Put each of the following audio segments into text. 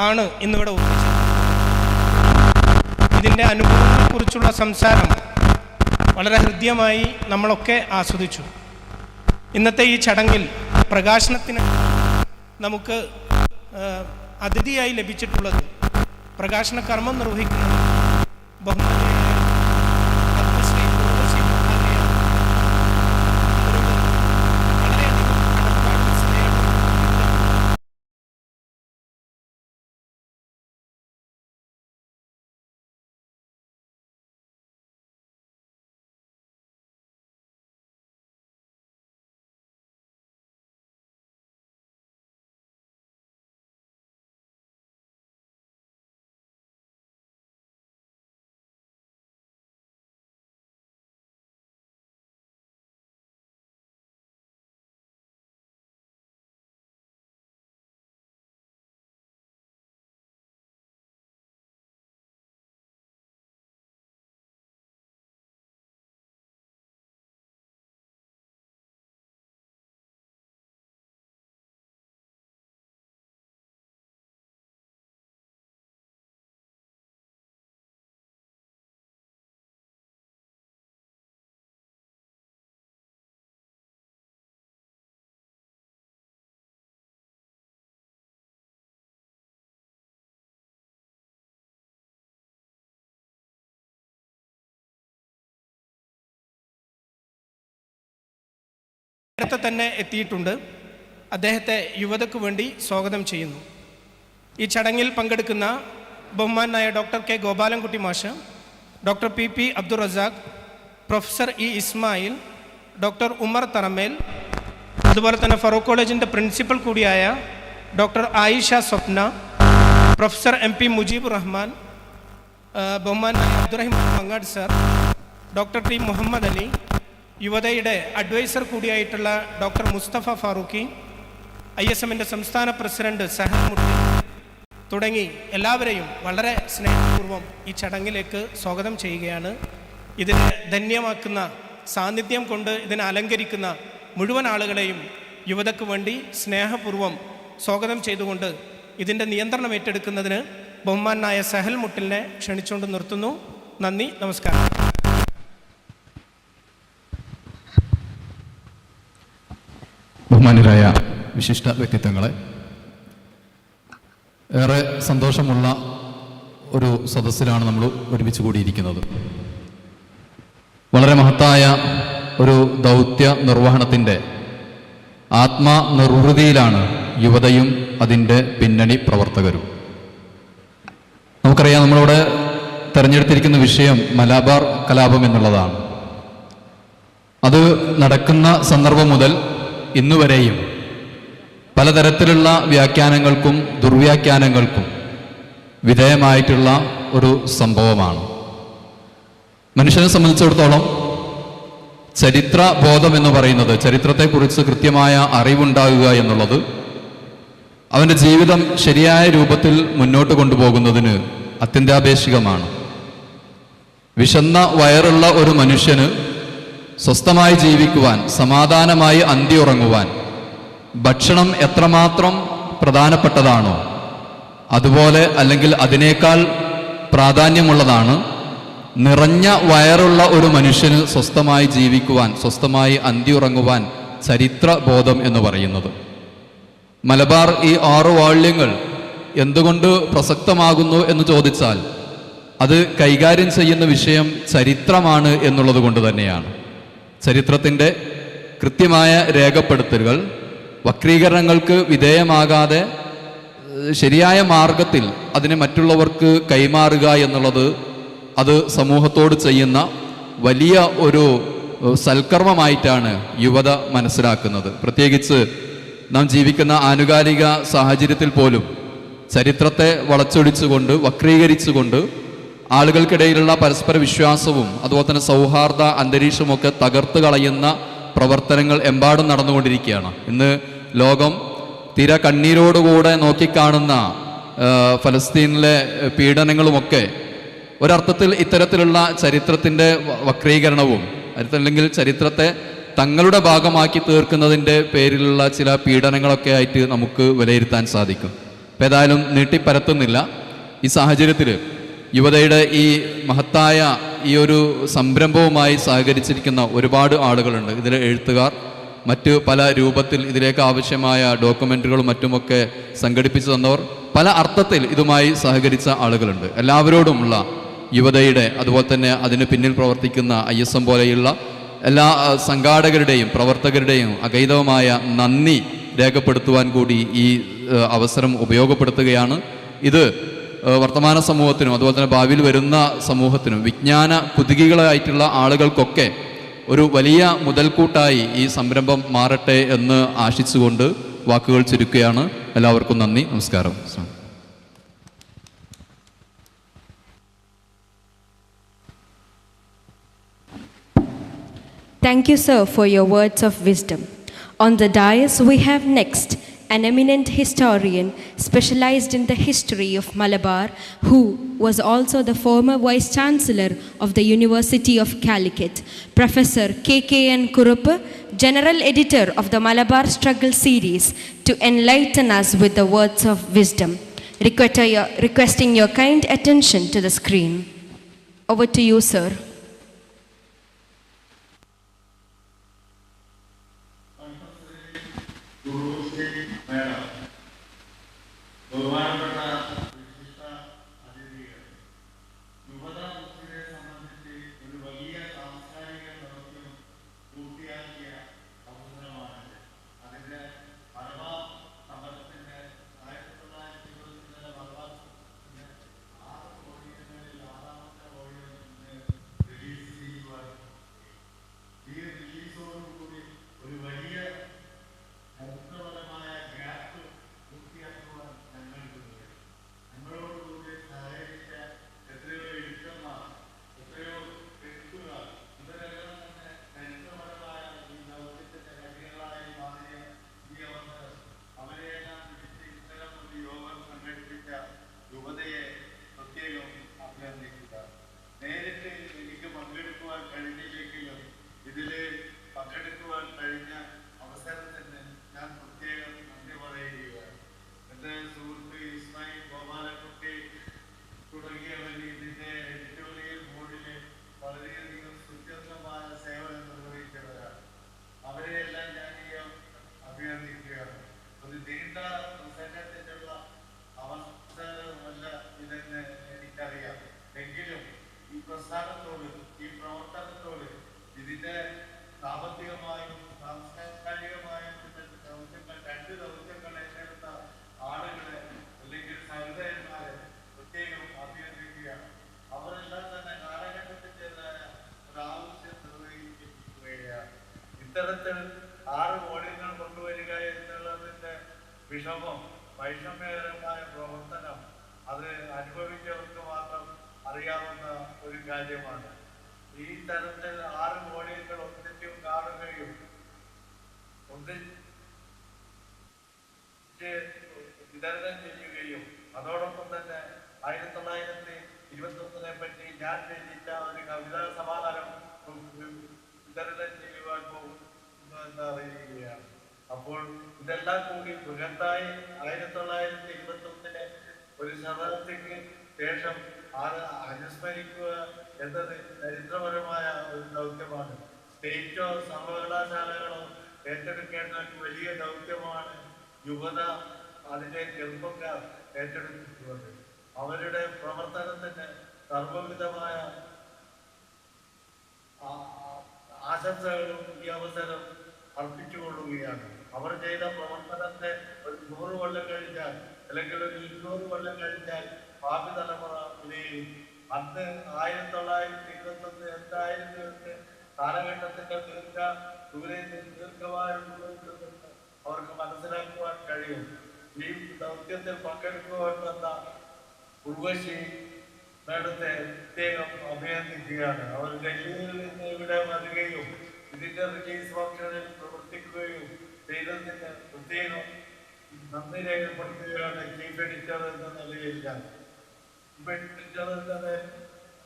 ആണ് ഇന്നിവിടെ ഒന്നിച്ചത്. ഇതിൻ്റെ അനുഭവത്തെക്കുറിച്ചുള്ള സംസാരം വളരെ ഹൃദ്യമായി നമ്മളൊക്കെ ആസ്വദിച്ചു. ഇന്നത്തെ ഈ ചടങ്ങിൽ പ്രകാശനത്തിന് നമുക്ക് അതിഥിയായി ലഭിച്ചിട്ടുള്ളത് പ്രകാശന കർമ്മം നിർവഹിക്കുന്ന ബഹുമാനിയായ നേരത്തെ തന്നെ എത്തിയിട്ടുണ്ട്. അദ്ദേഹത്തെ യുവതയ്ക്ക് വേണ്ടി സ്വാഗതം ചെയ്യുന്നു. ഈ ചടങ്ങിൽ പങ്കെടുക്കുന്ന ബഹുമാനായ ഡോക്ടർ കെ ഗോപാലൻകുട്ടി മാഷ്, doctor P Abdul Razak, professor E Ismail, doctor Umar Tharamel, അതുപോലെ തന്നെ ഫറൂഖ് കോളേജിൻ്റെ പ്രിൻസിപ്പൽ കൂടിയായ doctor Ayisha Swapna, professor MP Mujeeb Rahman, ബഹുമാനായ Abdurahiman Mangad sir, doctor T Muhammad Ali, യുവതയുടെ അഡ്വൈസർ കൂടിയായിട്ടുള്ള ഡോക്ടർ മുസ്തഫ ഫാറൂഖി, ISMൻ്റെ സംസ്ഥാന പ്രസിഡന്റ് സഹൽമുട്ടി തുടങ്ങി എല്ലാവരെയും വളരെ സ്നേഹപൂർവ്വം ഈ ചടങ്ങിലേക്ക് സ്വാഗതം ചെയ്യുകയാണ്. ഇതിനെ ധന്യമാക്കുന്ന സാന്നിധ്യം കൊണ്ട് ഇതിനെ അലങ്കരിക്കുന്ന മുഴുവൻ ആളുകളെയും യുവതയ്ക്ക് വേണ്ടി സ്നേഹപൂർവ്വം സ്വാഗതം ചെയ്തുകൊണ്ട് ഇതിൻ്റെ നിയന്ത്രണം ഏറ്റെടുക്കുന്നതിന് ബഹുമാനായ സഹൽ മുട്ടിലിനെ ക്ഷണിച്ചുകൊണ്ട് നിർത്തുന്നു. നന്ദി, നമസ്കാരം. ബഹുമാന്യരായ വിശിഷ്ട വ്യക്തിത്വങ്ങളെ, ഏറെ സന്തോഷമുള്ള ഒരു സദസ്സിലാണ് നമ്മൾ ഒരുമിച്ച് കൂടിയിരിക്കുന്നത്. വളരെ മഹത്തായ ഒരു ദൗത്യ നിർവഹണത്തിൻ്റെ ആത്മനിർവൃതിയിലാണ് യുവതയും അതിൻ്റെ പിന്നണി പ്രവർത്തകരും. നമുക്കറിയാം, നമ്മളിവിടെ തിരഞ്ഞെടുത്തിരിക്കുന്ന വിഷയം മലബാർ കലാപം എന്നുള്ളതാണ്. അത് നടക്കുന്ന സന്ദർഭം മുതൽ ഇന്നുവരെയും പലതരത്തിലുള്ള വ്യാഖ്യാനങ്ങൾക്കും ദുർവ്യാഖ്യാനങ്ങൾക്കും വിധേയമായിട്ടുള്ള ഒരു സംഭവമാണ്. മനുഷ്യനെ സംബന്ധിച്ചിടത്തോളം ചരിത്ര ബോധം എന്ന് പറയുന്നത്, ചരിത്രത്തെക്കുറിച്ച് കൃത്യമായ അറിവുണ്ടാകുക എന്നുള്ളത് അവൻ്റെ ജീവിതം ശരിയായ രൂപത്തിൽ മുന്നോട്ട് കൊണ്ടുപോകുന്നതിന് അത്യന്താപേക്ഷികമാണ്. വിശന്ന വയറുള്ള ഒരു മനുഷ്യന് സ്വസ്ഥമായി ജീവിക്കുവാൻ, സമാധാനമായി അന്തിയുറങ്ങുവാൻ ഭക്ഷണം എത്രമാത്രം പ്രധാനപ്പെട്ടതാണോ അതുപോലെ, അല്ലെങ്കിൽ അതിനേക്കാൾ പ്രാധാന്യമുള്ളതാണ് നിറഞ്ഞ വയറുള്ള ഒരു മനുഷ്യന് സ്വസ്ഥമായി ജീവിക്കുവാൻ, സ്വസ്ഥമായി അന്തിയുറങ്ങുവാൻ ചരിത്രബോധം എന്ന് പറയുന്നത്. മലബാർ ഈ 6 വാള്യങ്ങൾ എന്തുകൊണ്ട് പ്രസക്തമാകുന്നു എന്ന് ചോദിച്ചാൽ അത് കൈകാര്യം ചെയ്യുന്ന വിഷയം ചരിത്രമാണ് എന്നുള്ളത് കൊണ്ട് തന്നെയാണ്. ചരിത്രത്തിൻ്റെ കൃത്യമായ രേഖപ്പെടുത്തലുകൾ വക്രീകരണങ്ങൾക്ക് വിധേയമാകാതെ ശരിയായ മാർഗത്തിൽ അതിനെ മറ്റുള്ളവർക്ക് കൈമാറുക എന്നുള്ളത് അത് സമൂഹത്തോട് ചെയ്യുന്ന വലിയ ഒരു സൽക്കർമ്മമായിട്ടാണ് യുവത മനസ്സിലാക്കുന്നത്. പ്രത്യേകിച്ച് നാം ജീവിക്കുന്ന ആനുകാലിക സാഹചര്യത്തിൽ പോലും ചരിത്രത്തെ വളച്ചൊടിച്ചുകൊണ്ട്, വക്രീകരിച്ചുകൊണ്ട് ആളുകൾക്കിടയിലുള്ള പരസ്പര വിശ്വാസവും അതുപോലെ തന്നെ സൗഹാർദ്ദ അന്തരീക്ഷമൊക്കെ തകർത്ത് കളയുന്ന പ്രവർത്തനങ്ങൾ എമ്പാടും നടന്നുകൊണ്ടിരിക്കുകയാണ്. ഇന്ന് ലോകം തീരെ കണ്ണീരോടുകൂടെ നോക്കിക്കാണുന്ന ഫലസ്തീനിലെ പീഡനങ്ങളുമൊക്കെ ഒരർത്ഥത്തിൽ ഇത്തരത്തിലുള്ള ചരിത്രത്തിൻ്റെ വക്രീകരണവും, അല്ലെങ്കിൽ ചരിത്രത്തെ തങ്ങളുടെ ഭാഗമാക്കി തീർക്കുന്നതിൻ്റെ പേരിലുള്ള ചില പീഡനങ്ങളൊക്കെ ആയിട്ട് നമുക്ക് വിലയിരുത്താൻ സാധിക്കും. അപ്പം ഏതായാലും നീട്ടിപ്പരത്തുന്നില്ല. ഈ സാഹചര്യത്തിൽ യുവതയുടെ ഈ മഹത്തായ ഈ ഒരു സംരംഭവുമായി സഹകരിച്ചിരിക്കുന്ന ഒരുപാട് ആളുകളുണ്ട്. ഇതിൽ എഴുത്തുകാർ, മറ്റു പല രൂപത്തിൽ ഇതിലേക്ക് ആവശ്യമായ ഡോക്യുമെൻ്റുകളും മറ്റുമൊക്കെ സംഘടിപ്പിച്ചു തന്നവർ, പല അർത്ഥത്തിൽ ഇതുമായി സഹകരിച്ച ആളുകളുണ്ട്. എല്ലാവരോടുമുള്ള യുവതയുടെ, അതുപോലെ തന്നെ അതിന് പിന്നിൽ പ്രവർത്തിക്കുന്ന ISM പോലെയുള്ള എല്ലാ സംഘാടകരുടെയും പ്രവർത്തകരുടെയും അഗൈതവമായ നന്ദി രേഖപ്പെടുത്തുവാൻ കൂടി ഈ അവസരം ഉപയോഗപ്പെടുത്തുകയാണ്. ഇത് വർത്തമാന സമൂഹത്തിനും അതുപോലെ തന്നെ ഭാവിയിൽ വരുന്ന സമൂഹത്തിനും വിജ്ഞാന കുതുകികളായിട്ടുള്ള ആളുകൾക്കൊക്കെ ഒരു വലിയ മുതൽക്കൂട്ടായി ഈ സംരംഭം മാറട്ടെ എന്ന് ആശിച്ചുകൊണ്ട് വാക്കുകൾ ചുരുക്കുകയാണ്. എല്ലാവർക്കും നന്ദി, നമസ്കാരം. Thank you, sir, for your words of wisdom. On the dais, we have next an eminent historian specialized in the history of Malabar, who was also the former Vice Chancellor of the University of Calicut, Professor KKN Kurupu, General Editor of the Malabar Struggle series, to enlighten us with the words of wisdom. Requesting your kind attention to the screen. Over to you, sir. ബഹുമാനപ്പെട്ട വിശിഷ്ട അതിഥികൾ, യുവതാ മുസ്ലിങ്ങളെ സംബന്ധിച്ച് ഒരു വലിയ സാംസ്കാരിക ദൗത്യം പൂർത്തിയാക്കിയ അവസരമാണിത്. അതിൻ്റെ മലബാർ സമരത്തിൻ്റെ 1920 മലബാർ 6 വോളിയങ്ങളിൽ 6ാമത്തെ വോളിയം റിലീസ് ചെയ്യുവാൻ, ഈ റിലീസോടുകൂടി ഒരു വലിയ ചരിത്രപരമായ ഗ്യാപ്പ് പൂർത്തിയാക്കുവാൻ ഞങ്ങളോടുകൂടി സഹകരിച്ച എത്രയോ എഴുത്തന്മാർ, എത്രയോ എഴുത്തുകാർ, ഇവരെല്ലാം തന്നെ ചരിത്രപരമായ ഈ ദൗത്യത്തിന്റെ കഠിനങ്ങളായി മാറിയ ഈ അവസരം, അവരെയെല്ലാം വിളിച്ച് ഇത്തരം ഒരു യോഗം സംഘടിപ്പിച്ച യുവതയെ പ്രത്യേകം അഭിനന്ദിക്കുക. നേരിട്ട് എനിക്ക് പങ്കെടുക്കുവാൻ കഴിഞ്ഞില്ലെങ്കിലും ഇതിൽ പങ്കെടുക്കുവാൻ കഴിഞ്ഞ അവസരത്തിന് ഞാൻ പ്രത്യേകം നന്ദി പറയുകയാണ്. എൻ്റെ സുഹൃത്ത് ഇസ്മായിൽ ഗോപാലൻകുട്ടി തുടങ്ങിയവർ ഇതിൻ്റെ എഡിറ്റോറിയൽ ബോർഡിൽ വളരെയധികം സുത്യന്തമായ സേവനം നിർവഹിച്ചവരാണ്. അവരെയെല്ലാം ഞാൻ അഭിനന്ദിക്കുകയാണ്. ഒരു നീണ്ട പ്രസംഗത്തിനുള്ള അവസരമല്ല ഇതെന്ന് എനിക്കറിയാം. എങ്കിലും ഈ പ്രസ്ഥാനത്തോട്, ഈ പ്രവർത്തനത്തോട്, ഇതിൻ്റെ സാമ്പത്തികമായും സാംസ്കാരികമായും ദൗത്യങ്ങൾ, 2 ദൗത്യങ്ങൾ ഏറ്റെടുത്ത ആളുകളെ അല്ലെങ്കിൽ സഹൃദയന്മാരെ പ്രത്യേകം അഭിനന്ദിക്കുകയാണ്. അവരെല്ലാം തന്നെ കാലഘട്ടത്തിൻ്റെതായ ഒരാവശ്യം നിർവഹിക്കുകയാണ്. ഇത്തരത്തിൽ 6 വോളിയങ്ങൾ കൊണ്ടുവരിക എന്നുള്ളതിൻ്റെ വിഷമം, വൈഷമ്യകരമായ പ്രവർത്തനം, അത് അനുഭവിച്ചവർക്ക് മാത്രം അറിയാവുന്ന ഒരു കാര്യമാണ്. ഈ തരത്തിൽ 6 വോളിയങ്ങൾ ഒന്നിച്ചും കാണുകയും വിതരണം ചെയ്യുകയും അതോടൊപ്പം തന്നെ 1921 പറ്റി ഞാൻ രചിച്ച ഒരു കവിതാ സമാഹാരം വിതരണം ചെയ്യുവാൻ പോകുന്നു എന്ന് അറിയുകയാണ്. അപ്പോൾ ഇതെല്ലാം കൂടി ബൃഹത്തായി 1921 ഒരു ശതാബ്ദിക്ക് ശേഷം അനുസ്മരിക്കുക എന്നത് ചരിത്രപരമായ ഒരു ദൗത്യമാണ്. സ്റ്റേറ്റോ സർവകലാശാലകളോ ഏറ്റെടുക്കേണ്ട ഒരു വലിയ ദൗത്യമാണ് യുവത, അതിൻ്റെ ചെറുപ്പക്കാർ ഏറ്റെടുത്തിട്ടുള്ളത്. അവരുടെ പ്രവർത്തനത്തിന് സർവവിധമായ ആശംസകളും ഈ അവസരം അർപ്പിച്ചുകൊള്ളുകയാണ്. അവർ ചെയ്ത പ്രവർത്തനത്തെ ഒരു 100 കൊല്ലം കഴിഞ്ഞാൽ അല്ലെങ്കിൽ ഒരു 200 കൊല്ലം കഴിഞ്ഞാൽ ഭാവി തലമുറ വിലയിരുത്തും. അന്ന് 1921 എന്തായിരുന്നു കാലഘട്ടത്തിന്റെ ദീർഘമായ അവർക്ക് മനസ്സിലാക്കുവാൻ കഴിയും. ഈ ദൗത്യത്തിൽ പങ്കെടുക്കുവാൻ വന്ന ഉർവശി മേഡത്തെ പ്രത്യേകം അഭിനന്ദിക്കുകയാണ്. അവർ ഡൽഹിയിൽ നിന്ന് ഇവിടെ വരികയും ഇതിന്റെ റിലീസ് ഫംഗ്ഷനിൽ പ്രവർത്തിക്കുകയും ചെയ്തതിന് പ്രത്യേകം നന്ദി രേഖപ്പെടുത്തുകയാണ് ചീഫ് എഡിറ്റർ എന്ന നിലയിൽ.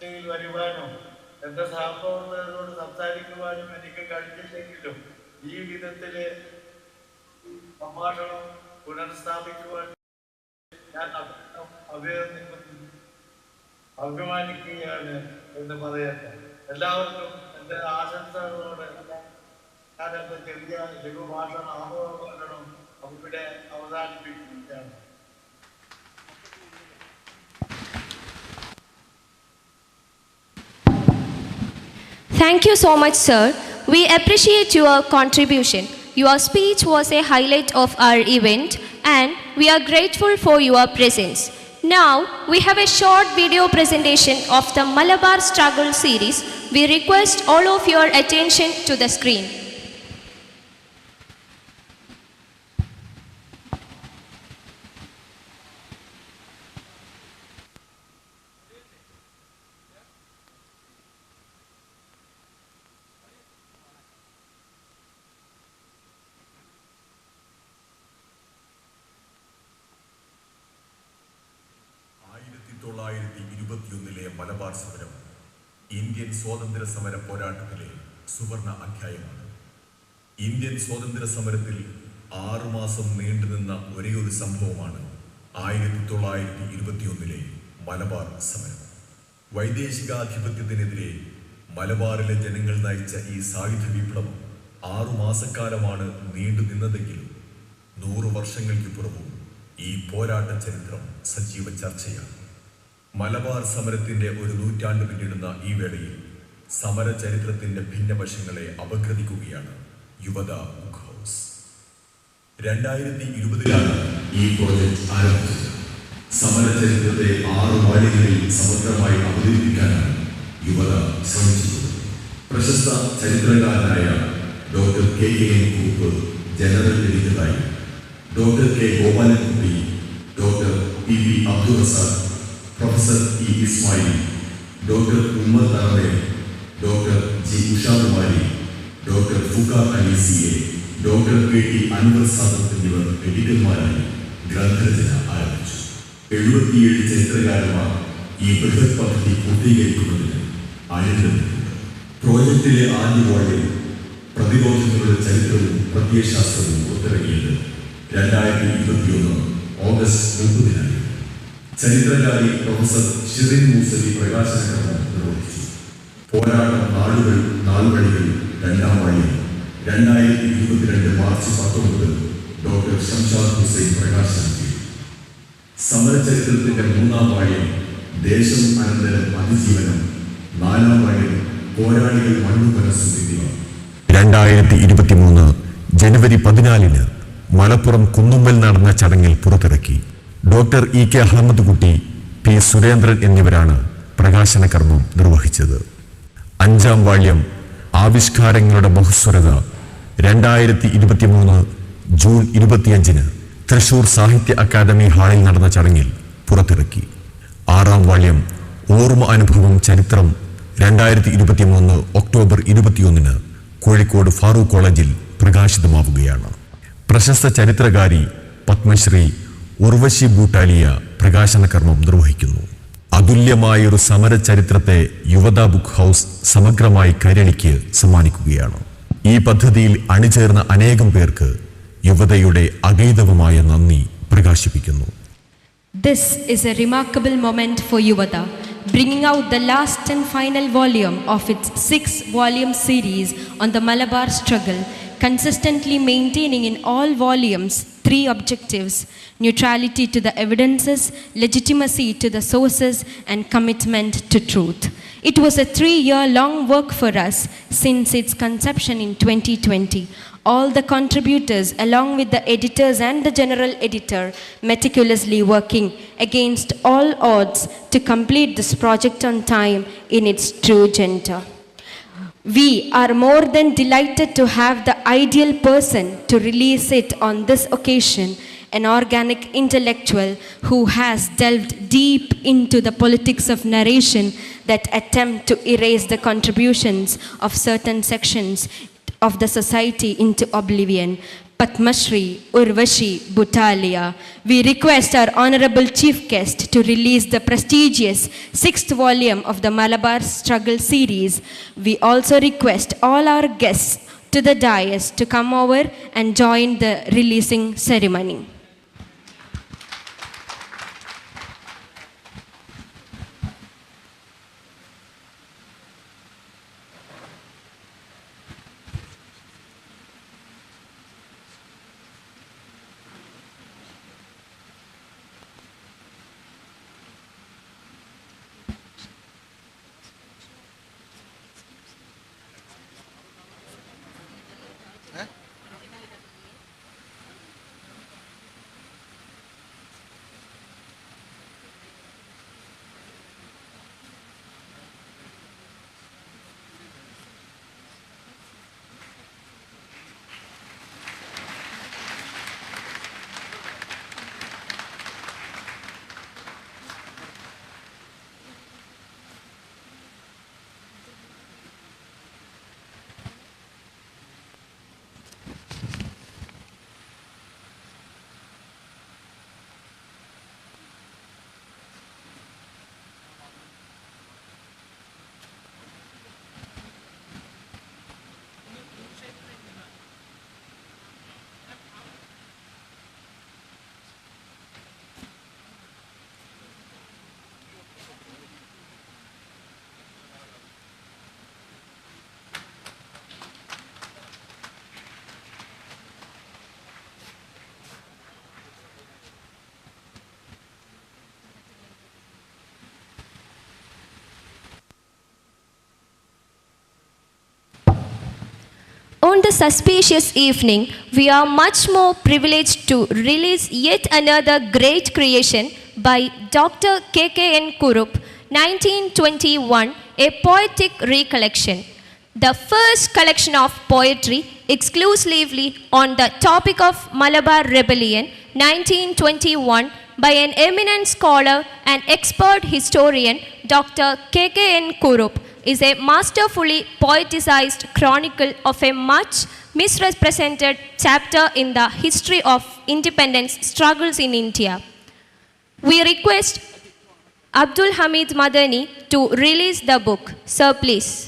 നിലയിൽ വരുവാനും എന്റെ സഹപ്രവർത്തകരോട് സംസാരിക്കുവാനും എനിക്ക് കഴിഞ്ഞില്ലെങ്കിലും ഈ വിധത്തില് സംഭാഷണം പുനഃസ്ഥാപിക്കുവാൻ ഞാൻ അഭിമാനിക്കുകയാണ് എന്ന് പറയട്ടെ. എല്ലാവർക്കും എൻ്റെ ആശംസകളോടെ ഞാൻ എൻ്റെ ചെറിയ ലഘുഭാഷണം ആമുഖം അവിടെ അവസാനിപ്പിക്കുകയാണ്. Thank you so much, sir. We appreciate your contribution. Your speech was a highlight of our event, and we are grateful for your presence. Now, we have a short video presentation of the Malabar Struggle series. We request all of your attention to the screen. Malabar സമരം Indian സ്വാതന്ത്ര്യ സമര പോരാട്ടത്തിലെ സുവർണ അധ്യായമാണ്. Indian സ്വാതന്ത്ര്യ സമരത്തിൽ 6 മാസം നീണ്ടുനിന്ന ഒരേയൊരു സംഭവമാണ് 1921 മലബാർ സമരം. വൈദേശികാധിപത്യത്തിനെതിരെ മലബാറിലെ ജനങ്ങൾ നയിച്ച ഈ സായുധ വിപ്ലവം 6 മാസക്കാലമാണ് നീണ്ടു നിന്നതെങ്കിലും 100 വർഷങ്ങൾക്ക് പുറവും ഈ പോരാട്ട ചരിത്രം സജീവ ചർച്ചയാണ്. മലബാർ സമരത്തിന്റെ ഒരു നൂറ്റാണ്ട് പിന്നിടുന്ന ഈ വേളയിൽ സമര ചരിത്രത്തിന്റെ ഭിന്നവശങ്ങളെ അപഗ്രഥിക്കുകയാണ് യുവത ബുക്ക് ഹൗസ്. 2020 ഈ പ്രോജക്റ്റ് ആരംഭിച്ചത്. സമര ചരിത്രത്തെ 6 വാല്യങ്ങളിൽ സമഗ്രമായി അവതരിപ്പിക്കാനാണ് യുവത ശ്രമിച്ചത്. പ്രശസ്ത ചരിത്രകാരനായ ഡോക്ടർ KKN കുറുപ്പ് ജനറൽ എഡിറ്ററായി, doctor K Gopalankutty, doctor PV Abdurazak, professor Ismail, doctor Ummer Tharave, doctor G Ushakumari, doctor Fukhar Ali CA, doctor KT Anwar Sadath എന്നിവർ എഡിറ്റർമാരായി ഗ്രന്ഥരചന ആരംഭിച്ചു. 77 ചരിത്രകാരന്മാർ ഈ ബൃഹത് പദ്ധതി പൂർത്തീകരിക്കുന്നതിന് അണിനിരന്നിട്ടുണ്ട്. പ്രോജക്റ്റിലെ ആദ്യ വാള്യം പ്രതിരോധങ്ങളുടെ ചരിത്രവും പ്രത്യയശാസ്ത്രവും പുറത്തിറങ്ങിയത് 2021 ഓഗസ്റ്റ് 30 ചരിത്രകാരി പ്രൊഫസർ ഷിറിൻ മൂസലി പ്രകാശന കർമ്മം നിർവഹിച്ചു. പോരാട്ടം നാളുകൾ നാൾവഴികൾ 2ാം വാല്യം 2022 മാർച്ച് 19 ഡോക്ടർ ഷംഷാദ് ഹുസൈൻ പ്രകാശനം ചെയ്തു. സമരചരിത്രത്തിന്റെ 3ാം വാല്യം ദേശം അനന്തരം അതിജീവനം, 4ാം വാല്യം പോരാളികൾ മണ്ണുമനസ്സും എന്നിവ 2023 ജനുവരി 14 മലപ്പുറം കുന്നുമ്മൽ നടന്ന ചടങ്ങിൽ പുറത്തിറക്കി. ഡോക്ടർ EK അഹമ്മദ് കുട്ടി, P സുരേന്ദ്രൻ എന്നിവരാണ് പ്രകാശന കർമ്മം നിർവഹിച്ചത്. 5ാം വാല്യം ആവിഷ്കാരങ്ങളുടെ ബഹുസ്വരത 2023 ജൂൺ 25 തൃശൂർ സാഹിത്യ അക്കാദമി ഹാളിൽ നടന്ന ചടങ്ങിൽ പുറത്തിറക്കി. 6ാം വാല്യം ഓർമ്മ അനുഭവം ചരിത്രം 2023 ഒക്ടോബർ 21 കോഴിക്കോട് ഫാറൂഖ് കോളേജിൽ പ്രകാശിതമാവുകയാണ്. പ്രശസ്ത ചരിത്രകാരി പത്മശ്രീ ഉർവശി ബൂട്ടാലിയ പ്രകാശന കർമ്മം നിർവഹിക്കുന്നു. അതുല്യമായൊരു സമര ചരിത്രത്തെ യുവത ബുക്ക് ഹൗസ് സമഗ്രമായി കൈരളിക്ക് സമ്മാനിക്കുകയാണ്. ഈ പദ്ധതിയിൽ അണിചേർന്ന അനേകം പേർക്ക് യുവതയുടെ അഗൈതവമായ നന്ദി പ്രകാശിപ്പിക്കുന്നു. This is a remarkable moment for Yuvatha, bringing out the last and final volume of its 6-volume series on the Malabar struggle, consistently maintaining in all volumes 3 objectives: neutrality to the evidences, legitimacy to the sources, and commitment to truth. It was a 3-year-long work for us since its conception in 2020. All the contributors, along with the editors and the general editor, meticulously working against all odds to complete this project on time in its true gender. We are more than delighted to have the ideal person to release it on this occasion, an organic intellectual who has delved deep into the politics of narration that attempt to erase the contributions of certain sections of the society into oblivion. Padmashri Urvashi Butalia. We request our honorable chief guest to release the prestigious 6th volume of the Malabar Struggle series. We also request all our guests to the dais to come over and join the releasing ceremony. On this auspicious evening, we are much more privileged to release yet another great creation by Dr. K.K.N. Kurup, 1921, a poetic recollection. The first collection of poetry exclusively on the topic of Malabar Rebellion, 1921, by an eminent scholar and expert historian, Dr. K.K.N. Kurup, is a masterfully poeticized chronicle of a much misrepresented chapter in the history of independence struggles in India. We request Abdul Hamid Madani to release the book. Sir, please.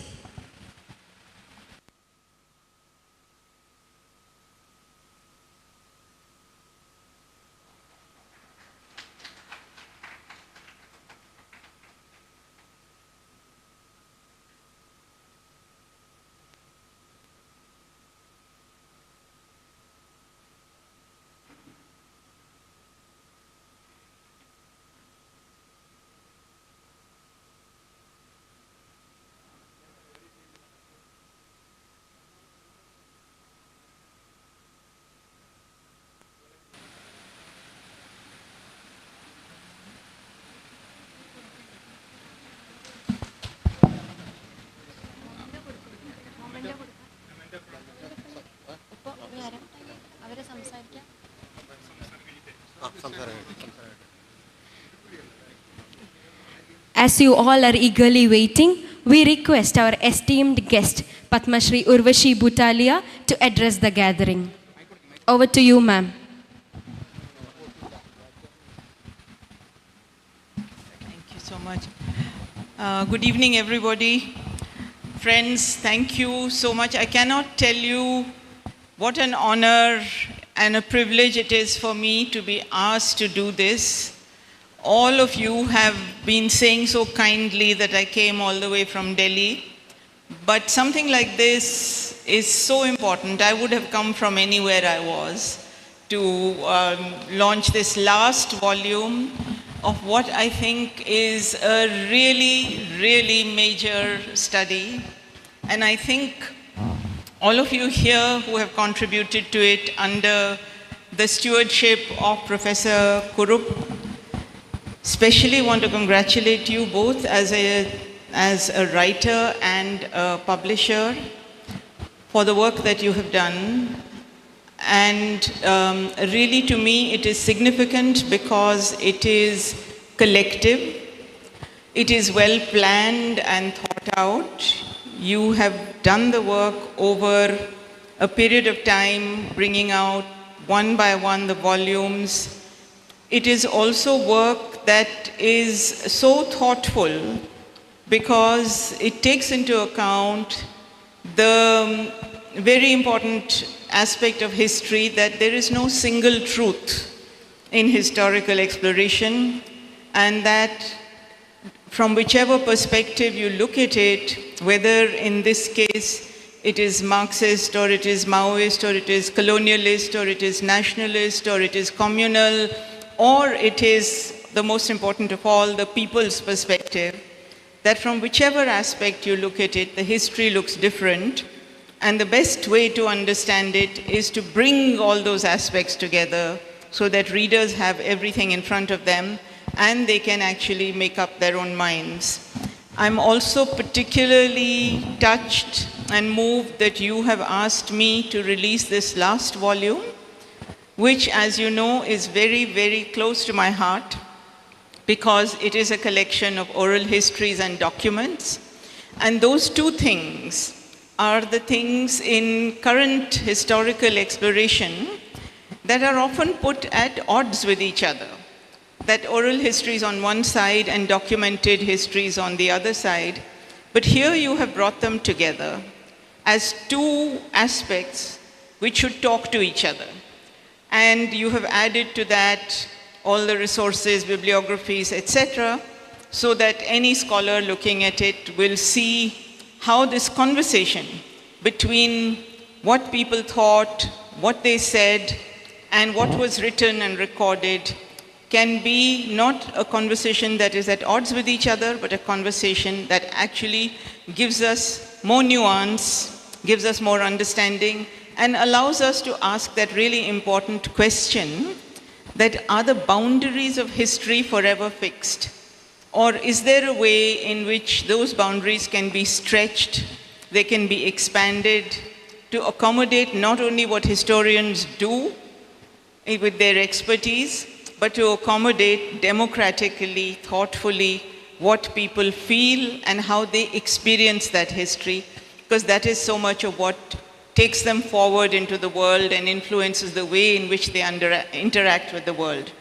As you all are eagerly waiting, we request our esteemed guest, Padma Shri Urvashi Butalia, to address the gathering. Over to you, ma'am. Thank you so much. Good evening, everybody. Friends, thank you so much. I cannot tell you what an honor and a privilege it is for me to be asked to do this. All of you have been saying so kindly that I came all the way from Delhi. But something like this is so important. I would have come from anywhere I was to launch this last volume of what I think is a really, really major study. And I think all of you here who have contributed to it under the stewardship of Professor Kurup, especially want to congratulate you both as a writer and a publisher for the work that you have done. And really, to me, it is significant because it is collective, it is well planned and thought out. You have done the work over a period of time, bringing out one by one the volumes. It is also work that is so thoughtful because it takes into account the very important aspect of history that there is no single truth in historical exploration, and that from whichever perspective you look at it, whether in this case it is Marxist or it is Maoist or it is colonialist or it is nationalist or it is communal or it is, the most important of all, the people's perspective, that from whichever aspect you look at it, the history looks different. And the best way to understand it is to bring all those aspects together so that readers have everything in front of them and they can actually make up their own minds. I'm also particularly touched and moved that you have asked me to release this last volume, which, as you know, is very, very close to my heart because it is a collection of oral histories and documents. And those two things are the things in current historical exploration that are often put at odds with each other. That oral histories on one side and documented histories on the other side. But here you have brought them together as two aspects which should talk to each other. And you have added to that all the resources, bibliographies, etc., so that any scholar looking at it will see how this conversation between what people thought, what they said, and what was written and recorded can be not a conversation that is at odds with each other, but a conversation that actually gives us more nuance gives us more understanding, and allows us to ask that really important question that are the boundaries of history forever fixed? Or is there a way in which those boundaries can be stretched, they can be expanded to accommodate not only what historians do with their expertise, but to accommodate democratically, thoughtfully, what people feel and how they experience that history, because that is so much of what takes them forward into the world and influences the way in which they interact with the world.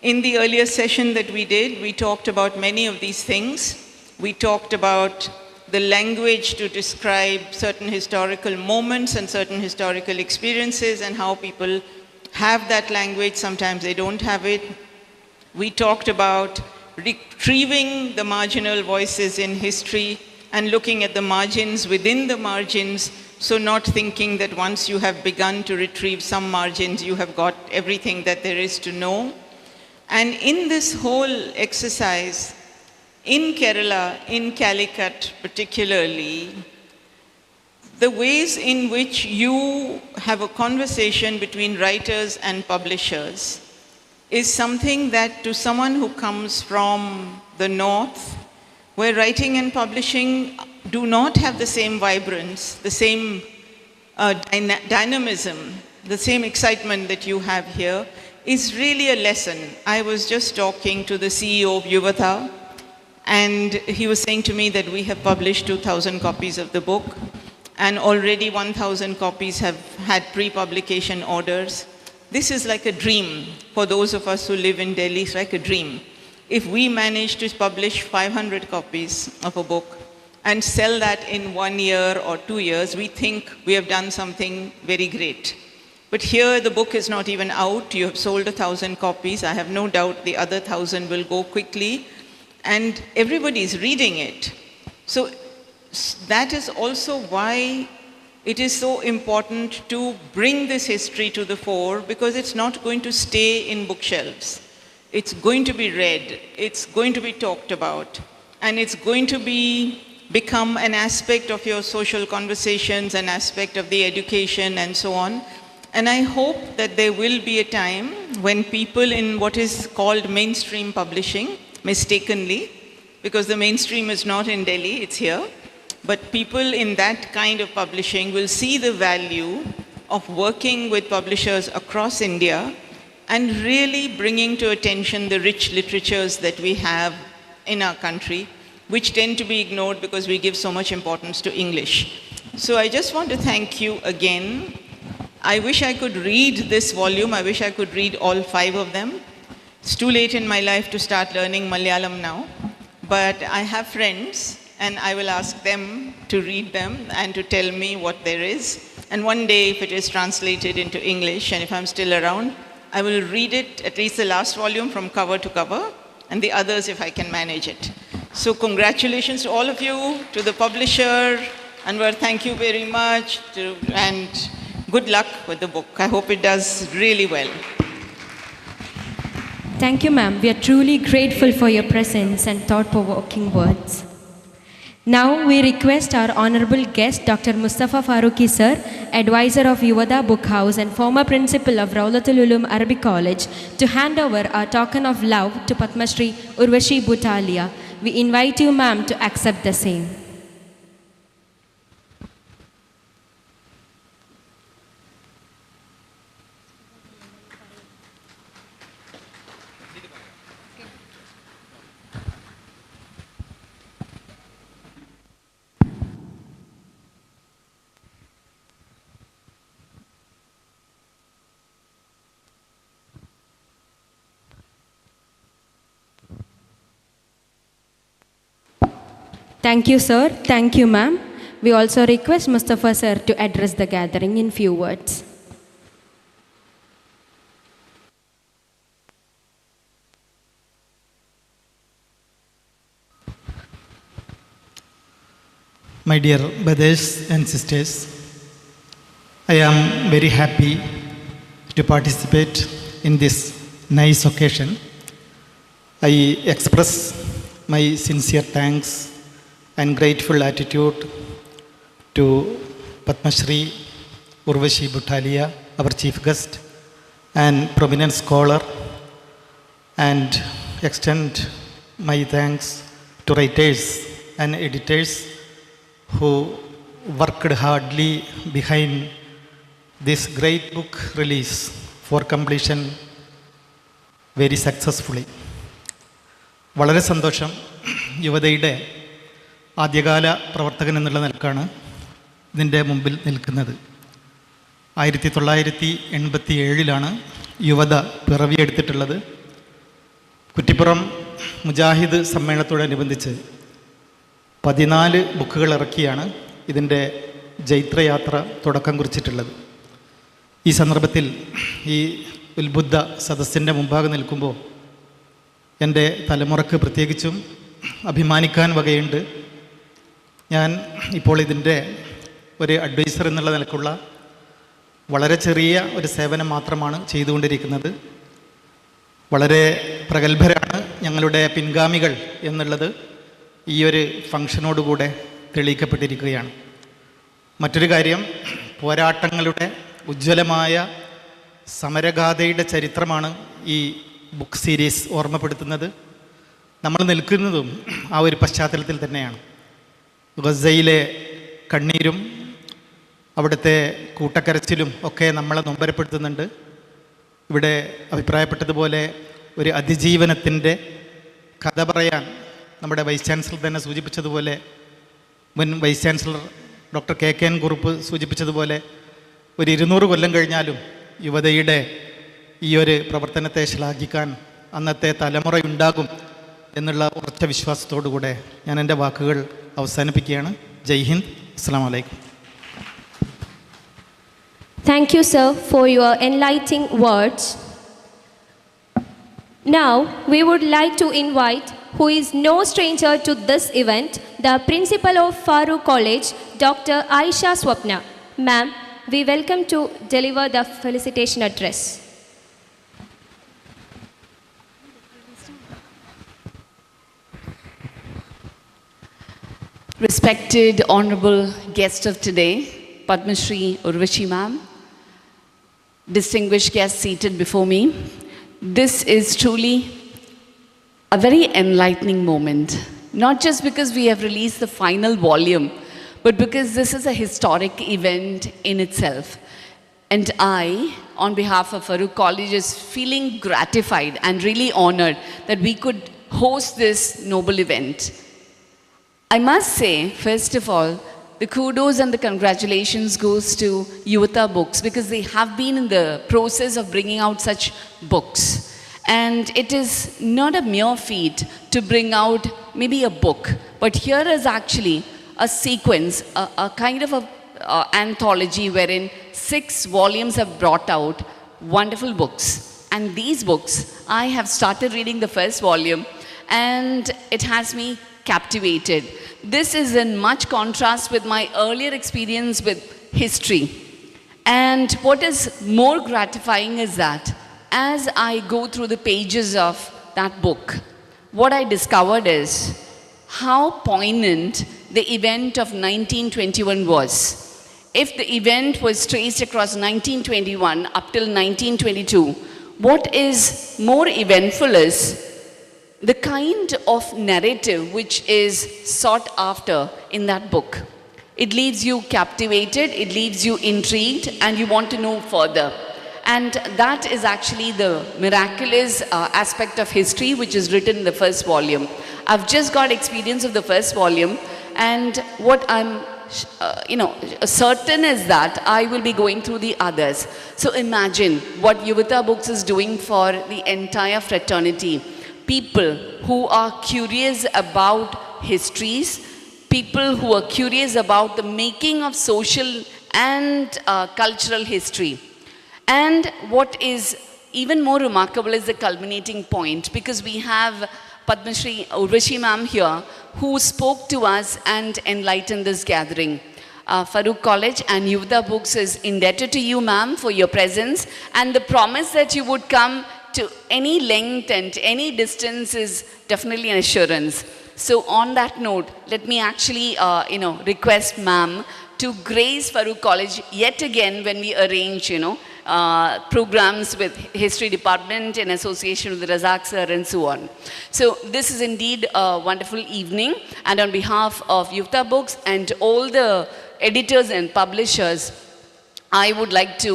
In the earlier session that we did, we talked about many of these things. We talked about the language to describe certain historical moments and certain historical experiences and how people have that language, sometimes they don't have it. We talked about retrieving the marginal voices in history and looking at the margins within the margins, so not thinking that once you have begun to retrieve some margins, you have got everything that there is to know. And in this whole exercise, in Kerala, in Calicut particularly, the ways in which you have a conversation between writers and publishers is something that, to someone who comes from the north, where writing and publishing do not have the same vibrance, the same dynamism, the same excitement that you have here, is really a lesson. I was just talking to the CEO of Yuvatha, and he was saying to me that we have published 2,000 copies of the book, and already 1,000 copies have had pre-publication orders. This is like a dream for those of us who live in Delhi. It's like a dream. If we manage to publish 500 copies of a book and sell that in 1 year or 2 years, we think we have done something very great. But here the book is not even out. You have sold 1,000 copies. I have no doubt the other 1,000 will go quickly, and everybody is reading it. So that is also why it is so important to bring this history to the fore, because it's not going to stay in bookshelves. It's going to be read, it's going to be talked about, and it's going to become an aspect of your social conversations, an aspect of the education and so on. And I hope that there will be a time when people in what is called mainstream publishing, mistakenly, because the mainstream is not in Delhi, it's here, but people in that kind of publishing will see the value of working with publishers across India and really bringing to attention the rich literatures that we have in our country, which tend to be ignored because we give so much importance to English. So I just want to thank you again. I wish I could read this volume. I wish I could read all 5 of them. It's too late in my life to start learning Malayalam now, but I have friends, and I will ask them to read them and to tell me what there is. And one day, if it is translated into English, and if I'm still around, I will read it, at least the last volume, from cover to cover, and the others if I can manage it. So congratulations to all of you, to the publisher. Anwar, thank you very much, and good luck with the book. I hope it does really well. Thank you, ma'am. We are truly grateful for your presence and thought-provoking words. Now we request our honorable guest, Dr. Mustafa Farooki sir, advisor of Yuvatha Book House and former principal of Rawlatul Ulum Arabic College, to hand over our token of love to Padma Shri Urvashi Butalia. We invite you, ma'am, to accept the same. Thank you, sir. Thank you, ma'am. We also request Mustafa sir to address the gathering in few words. My dear brothers and sisters, I am very happy to participate in this nice occasion. I express my sincere thanks and grateful attitude to Padma Shri Urvashi Butalia, our chief guest and prominent scholar, and extend my thanks to writers and editors who worked hardly behind this great book release for completion very successfully. വളരെ സന്തോഷം. യുവതയുടെ ആദ്യകാല പ്രവർത്തകൻ എന്നുള്ള നിലക്കാണ് ഇതിൻ്റെ മുമ്പിൽ നിൽക്കുന്നത്. 1987 യുവത പിറവിയെടുത്തിട്ടുള്ളത്. കുറ്റിപ്പുറം മുജാഹിദ് സമ്മേളനത്തോടനുബന്ധിച്ച് 14 ബുക്കുകൾ ഇറക്കിയാണ് ഇതിൻ്റെ ജൈത്രയാത്ര തുടക്കം കുറിച്ചിട്ടുള്ളത്. ഈ സന്ദർഭത്തിൽ ഈ ഉത്ബുദ്ധ സദസ്സിൻ്റെ മുമ്പാകെ നിൽക്കുമ്പോൾ എൻ്റെ തലമുറക്ക് പ്രത്യേകിച്ചും അഭിമാനിക്കാൻ വകയുണ്ട്. ഞാൻ ഇപ്പോൾ ഇതിൻ്റെ ഒരു അഡ്വൈസർ എന്നുള്ള നിലക്കുള്ള വളരെ ചെറിയ ഒരു സേവനം മാത്രമാണ് ചെയ്തുകൊണ്ടിരിക്കുന്നത്. വളരെ പ്രഗത്ഭരാണ് ഞങ്ങളുടെ പിൻഗാമികൾ എന്നുള്ളത് ഈ ഒരു ഫംഗ്ഷനോടുകൂടെ തെളിയിക്കപ്പെട്ടിരിക്കുകയാണ്. മറ്റൊരു കാര്യം, പോരാട്ടങ്ങളുടെ ഉജ്ജ്വലമായ സമരഗാഥയുടെ ചരിത്രമാണ് ഈ ബുക്ക് സീരീസ് ഓർമ്മപ്പെടുത്തുന്നത്. നമ്മൾ നിൽക്കുന്നതും ആ ഒരു പശ്ചാത്തലത്തിൽ തന്നെയാണ്. ഗസയിലെ കണ്ണീരും അവിടുത്തെ കൂട്ടക്കരച്ചിലും ഒക്കെ നമ്മളെ നൊമ്പരപ്പെടുത്തുന്നുണ്ട്. ഇവിടെ അഭിപ്രായപ്പെട്ടതുപോലെ ഒരു അതിജീവനത്തിൻ്റെ കഥ പറയാൻ നമ്മുടെ വൈസ് ചാൻസലർ തന്നെ സൂചിപ്പിച്ചതുപോലെ, മുൻ vice chancellor doctor KKN Kurup സൂചിപ്പിച്ചതുപോലെ, ഒരു 200 കൊല്ലം കഴിഞ്ഞാലും യുവതയുടെ ഈ ഒരു പ്രവർത്തനത്തെ ശ്ലാഘിക്കാൻ അന്നത്തെ തലമുറയുണ്ടാകും എന്നുള്ള ഉറച്ച വിശ്വാസത്തോടുകൂടെ ഞാൻ എൻ്റെ വാക്കുകൾ അവസാനിപ്പിക്കുകയാണ്. ജയ് ഹിന്ദ്. അസ്സലാമു അലൈക്കും. Thank you, sir, for your enlightening words. Now, we would like to invite, who is no stranger to this event, the principal of Farook College, Dr. Aisha Swapna. Ma'am, we welcome to deliver the felicitation address. Respected honorable guest of today, Padma Shri Urvashi ma'am, distinguished guests seated before me, this is truly a very enlightening moment, not just because we have released the final volume, but because this is a historic event in itself. And I, on behalf of Farook College, is feeling gratified and really honored that we could host this noble event. I must say, first of all, the kudos and the congratulations goes to Yuvatha Books, because they have been in the process of bringing out such books. And it is not a mere feat to bring out maybe a book, but here is actually a sequence, a kind of a anthology wherein 6 volumes have brought out wonderful books. And these books, I have started reading the first volume and it has me captivated. This is in much contrast with my earlier experience with history. And what is more gratifying is that as I go through the pages of that book, what I discovered is how poignant the event of 1921 was. If the event was traced across 1921 up till 1922, what is more eventful is the kind of narrative which is sought after in that book. It leaves you captivated, it leaves you intrigued, and you want to know further. And that is actually the miraculous aspect of history which is written in the first volume. I've just got experience of the first volume, and what I'm certain is that I will be going through the others. So imagine what Yuvatha Books is doing for the entire fraternity. People who are curious about histories, people who are curious about the making of social and cultural history. And what is even more remarkable is the culminating point, because we have Padma Shri Urvashi ma'am here, who spoke to us and enlightened this gathering. Farook College and Yuvatha Books is indebted to you, ma'am, for your presence, and the promise that you would come to any length and any distance is definitely an assurance. So on that note, let me actually request ma'am to grace Farook College yet again when we arrange, programs with History Department in association with Razak sir and so on. So this is indeed a wonderful evening, and on behalf of Yuvatha Books and all the editors and publishers, I would like to,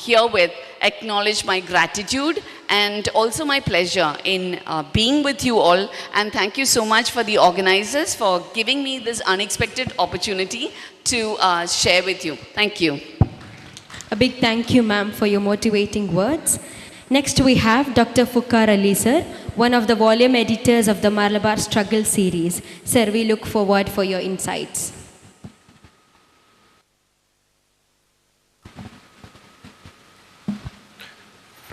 herewith acknowledge my gratitude and also my pleasure in being with you all. And thank you so much for the organizers for giving me this unexpected opportunity to share with you. Thank you. A big thank you, ma'am, for your motivating words. Next, we have Dr. Fukkar Ali, sir, one of the volume editors of the Malabar Struggle series. Sir, we look forward for your insights.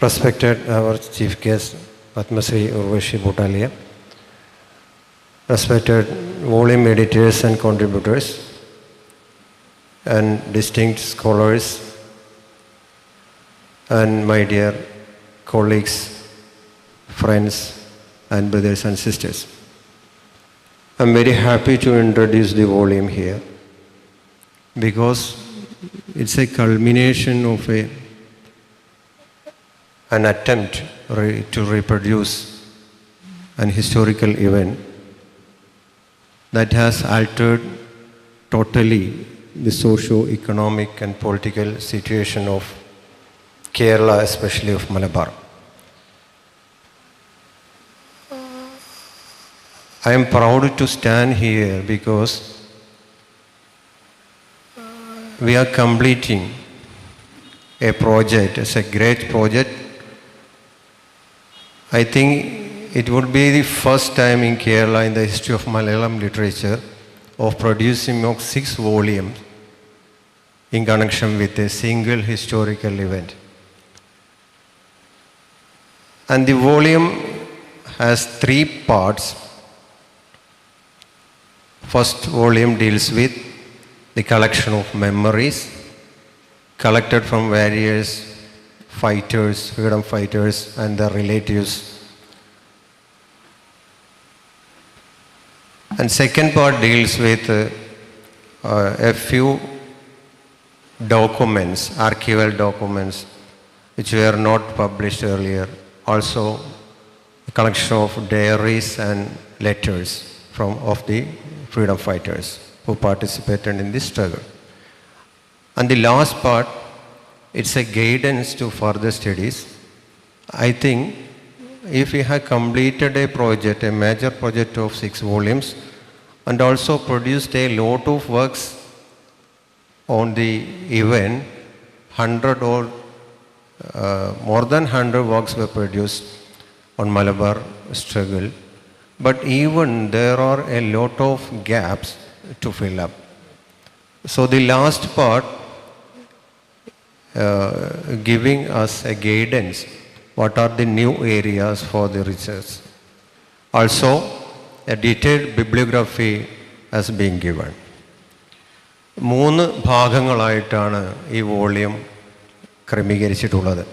Respected our chief guest, Padma Shri Urwasha Bhutalia, respected volume editors and contributors, and distinct scholars, and my dear colleagues, friends, and brothers and sisters. I'm very happy to introduce the volume here because it's a culmination of an attempt to reproduce an historical event that has altered totally the socio-economic and political situation of Kerala, especially of Malabar. I am proud to stand here because we are completing a project. It's a great project. I think it would be the first time in Kerala in the history of Malayalam literature of producing 6 volumes in connection with a single historical event. And the volume has 3 parts. First volume deals with the collection of memories collected from various fighters, freedom fighters, and their relatives. And second part deals with a few documents, archival documents, which were not published earlier. Also, a collection of diaries and letters of the freedom fighters who participated in this struggle. And the last part, it's a guidance to further studies. I think if we have completed a project, a major project of 6 volumes, and also produced a lot of works on the event, 100 or more than 100 works were produced on Malabar struggle, but even there are a lot of gaps to fill up. So the last part giving us a guidance, what are the new areas for the research. Also, a detailed bibliography has been given. 3 ഭാഗങ്ങളായിട്ടാണ് ഈ volume ക്രമീകരിച്ചിട്ടുള്ളത്.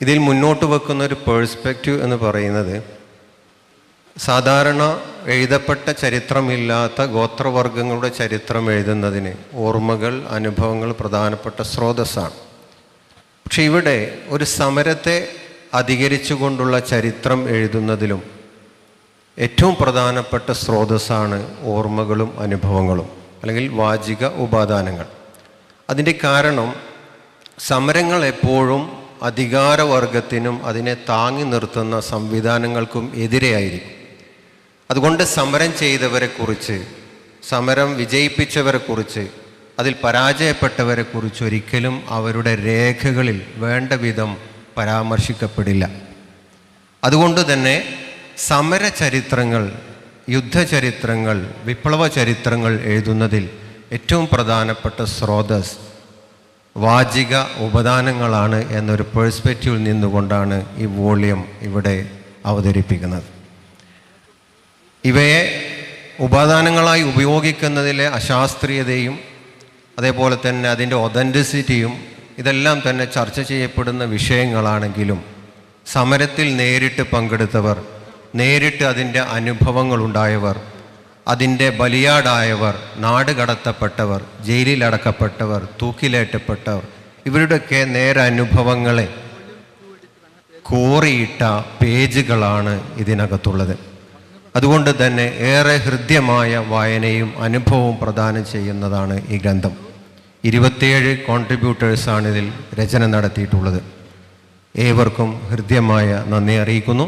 ഇതിൽ മുന്നോട്ട് വെക്കുന്ന ഒരു perspective എന്ന് പറയുന്നത് സാധാരണ എഴുതപ്പെട്ട ചരിത്രമില്ലാത്ത ഗോത്രവർഗങ്ങളുടെ ചരിത്രം എഴുതുന്നതിന് ഓർമ്മകൾ, അനുഭവങ്ങൾ പ്രധാനപ്പെട്ട സ്രോതസ്സാണ്. പക്ഷെ ഇവിടെ ഒരു സമരത്തെ അധികരിച്ചുകൊണ്ടുള്ള ചരിത്രം എഴുതുന്നതിലും ഏറ്റവും പ്രധാനപ്പെട്ട സ്രോതസ്സാണ് ഓർമ്മകളും അനുഭവങ്ങളും, അല്ലെങ്കിൽ വാചിക ഉപാദാനങ്ങൾ. അതിൻ്റെ കാരണം സമരങ്ങൾ എപ്പോഴും അധികാരവർഗത്തിനും അതിനെ താങ്ങി നിർത്തുന്ന സംവിധാനങ്ങൾക്കും എതിരെയായിരിക്കും. അതുകൊണ്ട് സമരം ചെയ്തവരെക്കുറിച്ച്, സമരം വിജയിപ്പിച്ചവരെക്കുറിച്ച്, അതിൽ പരാജയപ്പെട്ടവരെക്കുറിച്ച് ഒരിക്കലും അവരുടെ രേഖകളിൽ വേണ്ട വിധം പരാമർശിക്കപ്പെടില്ല. അതുകൊണ്ട് തന്നെ സമരചരിത്രങ്ങൾ, യുദ്ധചരിത്രങ്ങൾ, വിപ്ലവ ചരിത്രങ്ങൾ എഴുതുന്നതിൽ ഏറ്റവും പ്രധാനപ്പെട്ട സ്രോതസ് വാചിക ഉപദാനങ്ങളാണ് എന്നൊരു പേഴ്സ്പെക്റ്റീവിൽ നിന്നുകൊണ്ടാണ് ഈ വോളിയം ഇവിടെ അവതരിപ്പിക്കുന്നത്. ഇവയെ ഉപാദാനങ്ങളായി ഉപയോഗിക്കുന്നതിലെ അശാസ്ത്രീയതയും അതേപോലെ തന്നെ അതിൻ്റെ ഒതൻറ്റിസിറ്റിയും ഇതെല്ലാം തന്നെ ചർച്ച ചെയ്യപ്പെടുന്ന വിഷയങ്ങളാണെങ്കിലും സമരത്തിൽ നേരിട്ട് പങ്കെടുത്തവർ, നേരിട്ട് അതിൻ്റെ അനുഭവങ്ങളുണ്ടായവർ, അതിൻ്റെ ബലിയാടായവർ, നാട് കടത്തപ്പെട്ടവർ, ജയിലിലടക്കപ്പെട്ടവർ, തൂക്കിലേറ്റപ്പെട്ടവർ, ഇവരുടെയൊക്കെ നേരനുഭവങ്ങളെ കോറിയിട്ട പേജുകളാണ് ഇതിനകത്തുള്ളത്. അതുകൊണ്ട് തന്നെ ഏറെ ഹൃദ്യമായ വായനയും അനുഭവവും പ്രദാനം ചെയ്യുന്നതാണ് ഈ ഗ്രന്ഥം. 27 കോൺട്രിബ്യൂട്ടേഴ്സാണ് ഇതിൽ രചന നടത്തിയിട്ടുള്ളത്. ഏവർക്കും ഹൃദ്യമായ നന്ദി അറിയിക്കുന്നു.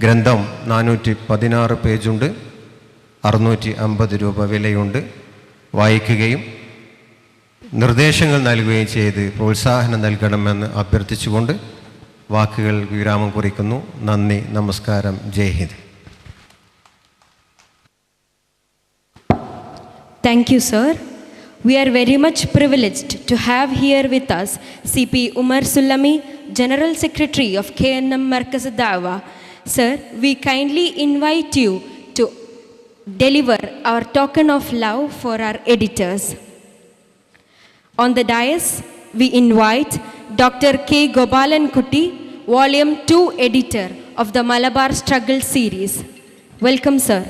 ഗ്രന്ഥം 416 പേജുണ്ട്, 650 രൂപ വിലയുണ്ട്. വായിക്കുകയും നിർദ്ദേശങ്ങൾ നൽകുകയും ചെയ്ത് പ്രോത്സാഹനം നൽകണമെന്ന് അഭ്യർത്ഥിച്ചുകൊണ്ട് വാക്കുകൾ വിരാമം കുറിക്കുന്നു. നന്ദി, നമസ്കാരം, ജയ് Hind. Thank you, sir. We are very much privileged to have here with us CP Umar Sullami, General Secretary of KNM Markaz Dawah. Sir, we kindly invite you to deliver our token of love for our editors. On the dais, we invite Dr. K. Gobalan Kutti, Volume 2 editor of the Malabar Struggle series. Welcome, sir.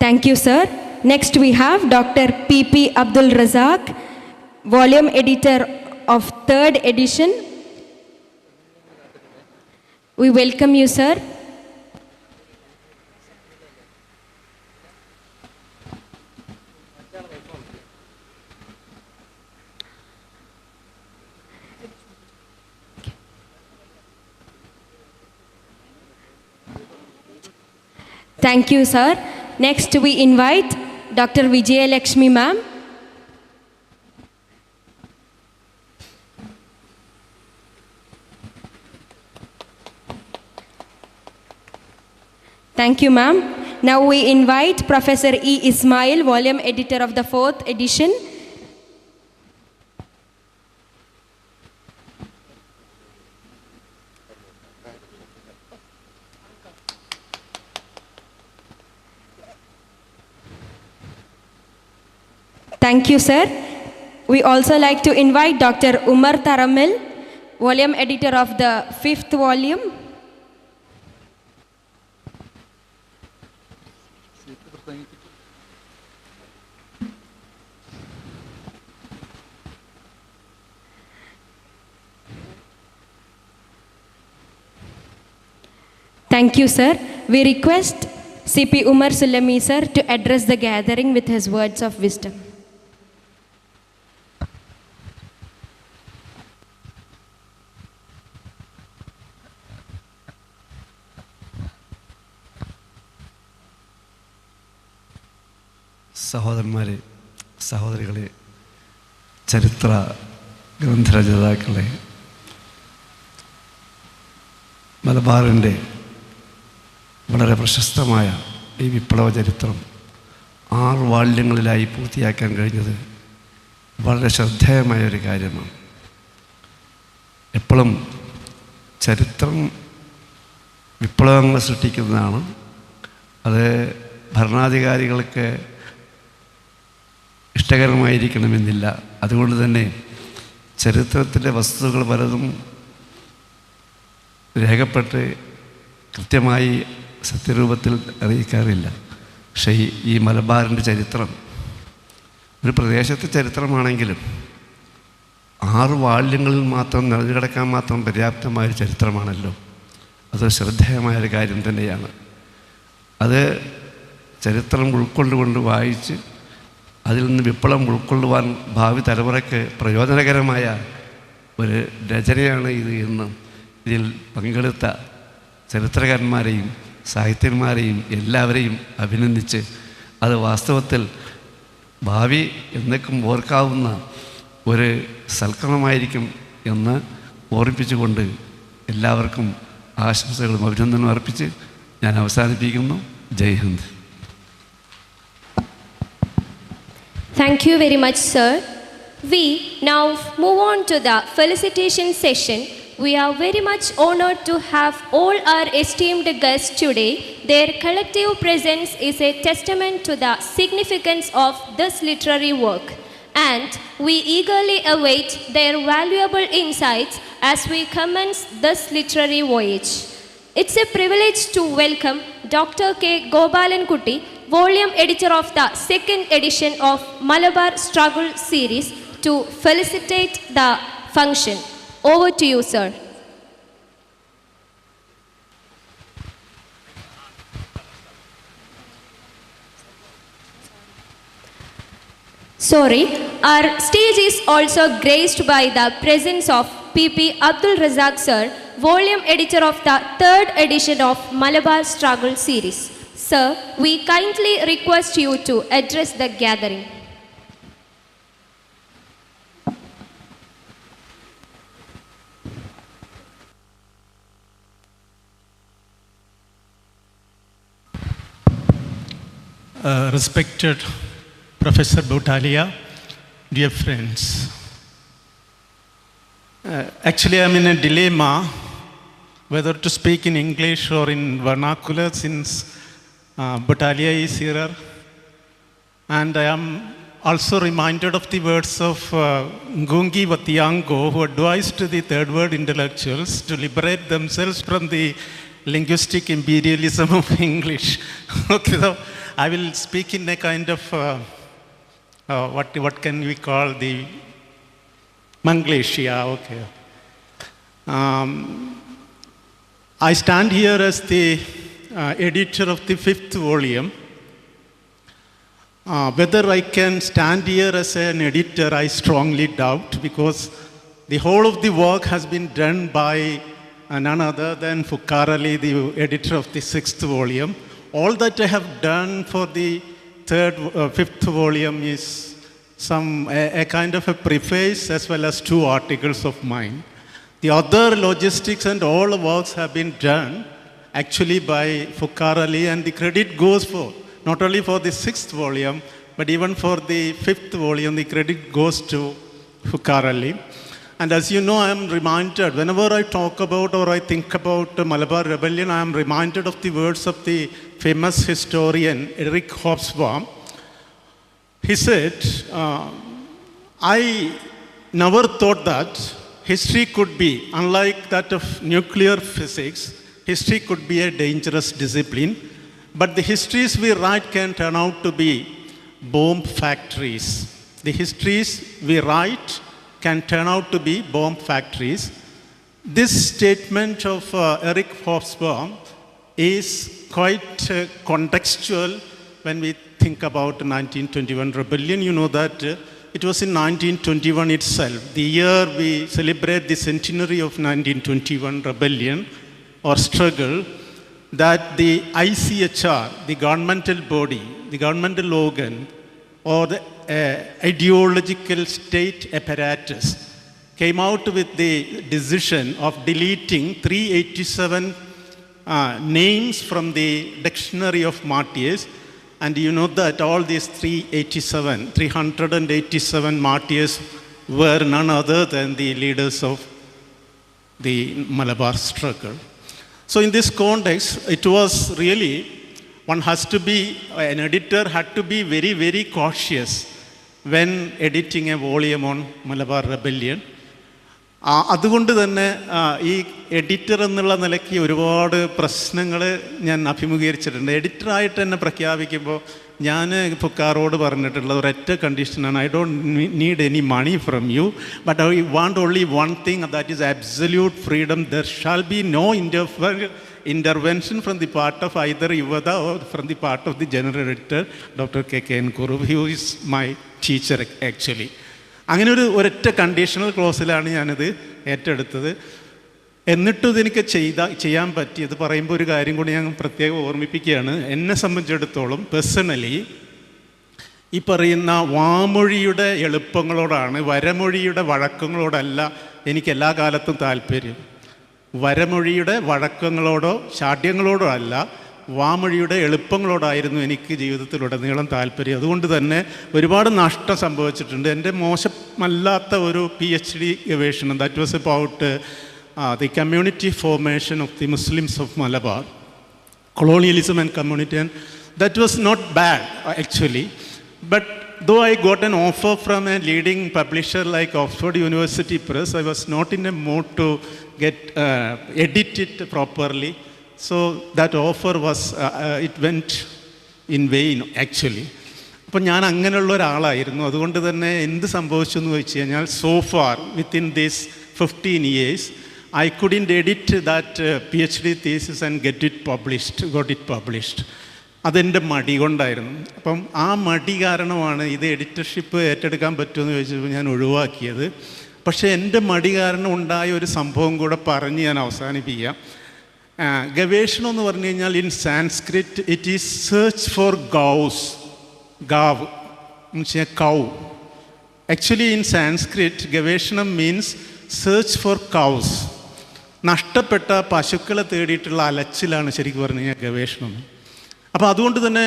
Thank you, sir. Next we have Dr. P.P. Abdul Razak, volume editor of 3rd edition. We welcome you, sir. Thank you, sir. Next, we invite Dr. Vijaya Lakshmi, ma'am. Thank you, ma'am. Now we invite Professor E. Ismail, volume editor of the 4th edition. Thank you, sir. We also like to invite Dr. Umar Taramil, volume editor of the 5th volume. Thank you, sir. We request CP Umar Sullami, sir, to address the gathering with his words of wisdom. സഹോദരന്മാരെ, സഹോദരികളെ, ചരിത്ര ഗ്രന്ഥരചയിതാക്കളെ, മലബാറിൻ്റെ വളരെ പ്രശസ്തമായ ഈ വിപ്ലവ ചരിത്രം 6 വാല്യങ്ങളിലായി പൂർത്തിയാക്കാൻ കഴിഞ്ഞത് വളരെ ശ്രദ്ധേയമായൊരു കാര്യമാണ്. എപ്പോഴും ചരിത്രം വിപ്ലവങ്ങൾ സൃഷ്ടിക്കുന്നതാണ്. അത് ഭരണാധികാരികൾക്ക് ഇഷ്ടകരമായിരിക്കണമെന്നില്ല. അതുകൊണ്ട് തന്നെ ചരിത്രത്തിലെ വസ്തുതകൾ പലതും രേഖപ്പെട്ട് കൃത്യമായി സത്യരൂപത്തിൽ അറിയിക്കാറില്ല. പക്ഷേ ഈ മലബാറിൻ്റെ ചരിത്രം ഒരു പ്രദേശത്തെ ചരിത്രമാണെങ്കിലും 6 വാല്യങ്ങളിൽ മാത്രം നിറഞ്ഞു കിടക്കാൻ മാത്രം പര്യാപ്തമായൊരു ചരിത്രമാണല്ലോ. അതൊരു ശ്രദ്ധേയമായൊരു കാര്യം തന്നെയാണ്. അത് ചരിത്രം ഉൾക്കൊണ്ടുകൊണ്ട് വായിച്ച് അതിൽ നിന്ന് വിപ്ലവം ഉൾക്കൊള്ളുവാൻ ഭാവി തലമുറയ്ക്ക് പ്രയോജനകരമായ ഒരു രചനയാണ് ഇത് എന്ന് ഇതിൽ പങ്കെടുത്ത ചരിത്രകാരന്മാരെയും സാഹിത്യന്മാരെയും എല്ലാവരെയും അഭിനന്ദിച്ച് അത് വാസ്തവത്തിൽ ഭാവി എന്നേക്കും ഓർക്കാവുന്ന ഒരു സൽക്രമമായിരിക്കും എന്ന് ഓർമ്മിപ്പിച്ചുകൊണ്ട് എല്ലാവർക്കും ആശംസകളും അഭിനന്ദനവും അർപ്പിച്ച് ഞാൻ അവസാനിപ്പിക്കുന്നു. ജയ് Hind. Thank you very much, sir. We now move on to the felicitation session. We are very much honored to have all our esteemed guests today. Their collective presence is a testament to the significance of this literary work, and we eagerly await their valuable insights as we commence this literary voyage. It's a privilege to welcome Dr. K. Gobalan Kutti, volume editor of the second edition of Malabar Struggle series, to felicitate the function. Over to you, sir. Sorry, our stage is also graced by the presence of P.P. Abdul Razak sir, volume editor of the third edition of Malabar Struggle series. Sir, we kindly request you to address the gathering. Respected Professor Boutalia, dear friends. Actually, I'm in a dilemma whether to speak in English or in vernacular, since Boutalia is here. And I am also reminded of the words of Ngungi Wathiango, who advised the third world intellectuals to liberate themselves from the linguistic imperialism of English. Okay, so I will speak in a kind of what can we call the Manglish? Yeah, okay. I stand here as the editor of the 5th volume. Whether I can stand here as an editor, I strongly doubt, because the whole of the work has been done by none other than Fukkarali, the editor of the 6th volume. All that I have done for the 5th volume is a kind of a preface as well as 2 articles of mine. The other logistics and all works have been done actually by Fukkarali, and the credit goes for not only for the 6th volume, but even for the 5th volume, the credit goes to Fukkarali. And as you know, I am reminded, whenever I talk about or I think about Malabar Rebellion, I am reminded of the words of the famous historian Eric Hobsbawm. He said, I never thought that history could be, unlike that of nuclear physics, history could be a dangerous discipline, but the histories we write can turn out to be bomb factories. The histories we write can turn out to be bomb factories. This statement of Eric Hobsbawm is quite contextual when we think about 1921 rebellion. You know that it was in 1921 itself, the year we celebrate the centenary of 1921 rebellion or struggle, that the ICHR, the governmental body, the governmental organ, or the ideological state apparatus, came out with the decision of deleting 387 names from the dictionary of martyrs. And you know that all these 387 martyrs were none other than the leaders of the Malabar struggle. So in this context, it was really, an editor had to be very, very cautious when editing a volume on Malabar Rebellion. അതുകൊണ്ട് തന്നെ ഈ editor എന്നുള്ള നിലയ്ക്ക് ഒരുപാട് പ്രശ്നങ്ങൾ ഞാൻ അഭിമുഖീകരിച്ചിട്ടുണ്ട്. എഡിറ്ററായിട്ട് തന്നെ പ്രഖ്യാപിക്കുമ്പോൾ ഞാൻ ഫുക്കാറോട് പറഞ്ഞിട്ടുള്ള ഒരൊറ്റ കണ്ടീഷനാണ്, I don't need any money from you, but I want only one thing, that is absolute freedom. There shall be no intervention from the part of either Yuvatha or from the part of the general editor, Dr. K.K. Nkuru, who is my teacher actually. അങ്ങനെ ഒരൊറ്റ conditional ക്ലോസിലാണ് ഞാനിത് ഏറ്റെടുത്തത്. എന്നിട്ടും ഇതെനിക്ക് ചെയ്യാൻ പറ്റിയത് പറയുമ്പോൾ ഒരു കാര്യം കൂടി ഞാൻ പ്രത്യേകം ഓർമ്മിപ്പിക്കുകയാണ്. എന്നെ സംബന്ധിച്ചിടത്തോളം പേഴ്സണലി ഈ പറയുന്ന വാമൊഴിയുടെ എളുപ്പങ്ങളോടാണ്, വരമൊഴിയുടെ വഴക്കങ്ങളോടല്ല എനിക്ക് എല്ലാ കാലത്തും താല്പര്യം. വരമൊഴിയുടെ വഴക്കങ്ങളോടോ ഷാഢ്യങ്ങളോടോ അല്ല, വാമൊഴിയുടെ എളുപ്പങ്ങളോടായിരുന്നു എനിക്ക് ജീവിതത്തിലുടനീളം താല്പര്യം. അതുകൊണ്ട് തന്നെ ഒരുപാട് നഷ്ടം സംഭവിച്ചിട്ടുണ്ട്. എൻ്റെ മോശമല്ലാത്ത ഒരു PhD ഗവേഷണം, that was about the community formation of the Muslims of Malabar, colonialism and community, and that was not bad actually. But though I got an offer from a leading publisher like Oxford University Press, I was not in a mood to edit it properly. So that offer was, it went in vain actually. അപ്പം ഞാൻ അങ്ങനെയുള്ള ഒരാളായിരുന്നു. അതുകൊണ്ട് തന്നെ എന്ത് സംഭവിച്ചു എന്ന് വെച്ച് കഴിഞ്ഞാൽ, so far within this 15 years I couldn't edit that PhD thesis and got it published. അതെൻ്റെ മടി കൊണ്ടായിരുന്നു. അപ്പം ആ മടി കാരണമാണ് ഇത് എഡിറ്റർഷിപ്പ് ഏറ്റെടുക്കാൻ പറ്റുമെന്ന് ചോദിച്ചപ്പോൾ ഞാൻ ഒഴിവാക്കിയത്. പക്ഷേ എൻ്റെ മടി കാരണം ഉണ്ടായ ഒരു സംഭവം കൂടെ പറഞ്ഞ് ഞാൻ അവസാനിപ്പിക്കാം. ഗവേഷണം എന്ന് പറഞ്ഞു കഴിഞ്ഞാൽ in Sanskrit it is search for gav എന്ന് വെച്ചാൽ കൗ. ആക്ച്വലി ഇൻ സാൻസ്ക്രിറ്റ് ഗവേഷണം മീൻസ് സെർച്ച് ഫോർ കൗസ്. നഷ്ടപ്പെട്ട പശുക്കളെ തേടിയിട്ടുള്ള അലച്ചിലാണ് ശരിക്കും പറഞ്ഞു കഴിഞ്ഞാൽ ഗവേഷണം. അപ്പോൾ അതുകൊണ്ട് തന്നെ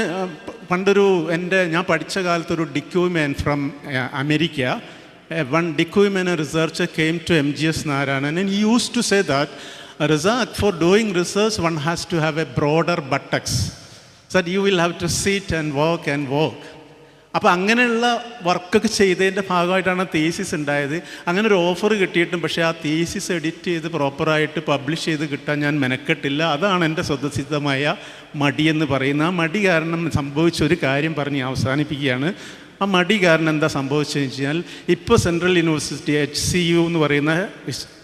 ഞാൻ പഠിച്ച കാലത്തൊരു document from America, one document researcher came to MGS Narayanan and he used to say that, Razak, for doing research one has to have a broader buttocks, so that you will have to sit and work. അപ്പോൾ അങ്ങനെയുള്ള വർക്കൊക്കെ ചെയ്തതിൻ്റെ ഭാഗമായിട്ടാണ് thesis ഉണ്ടായത്. അങ്ങനെ ഒരു offer കിട്ടിയിട്ടും പക്ഷേ ആ തീസിസ് എഡിറ്റ് ചെയ്ത് പ്രോപ്പറായിട്ട് പബ്ലിഷ് ചെയ്ത് കിട്ടാൻ ഞാൻ മെനക്കെട്ടില്ല. അതാണ് എൻ്റെ സ്വതസിദ്ധമായ മടിയെന്ന് പറയുന്നത്. ആ മടി കാരണം സംഭവിച്ച ഒരു കാര്യം പറഞ്ഞ് അവസാനിപ്പിക്കുകയാണ്. ആ മടി കാരണം എന്താ സംഭവിച്ചതെന്ന് വെച്ച് കഴിഞ്ഞാൽ, ഇപ്പോൾ സെൻട്രൽ യൂണിവേഴ്സിറ്റി HCU എന്ന് പറയുന്ന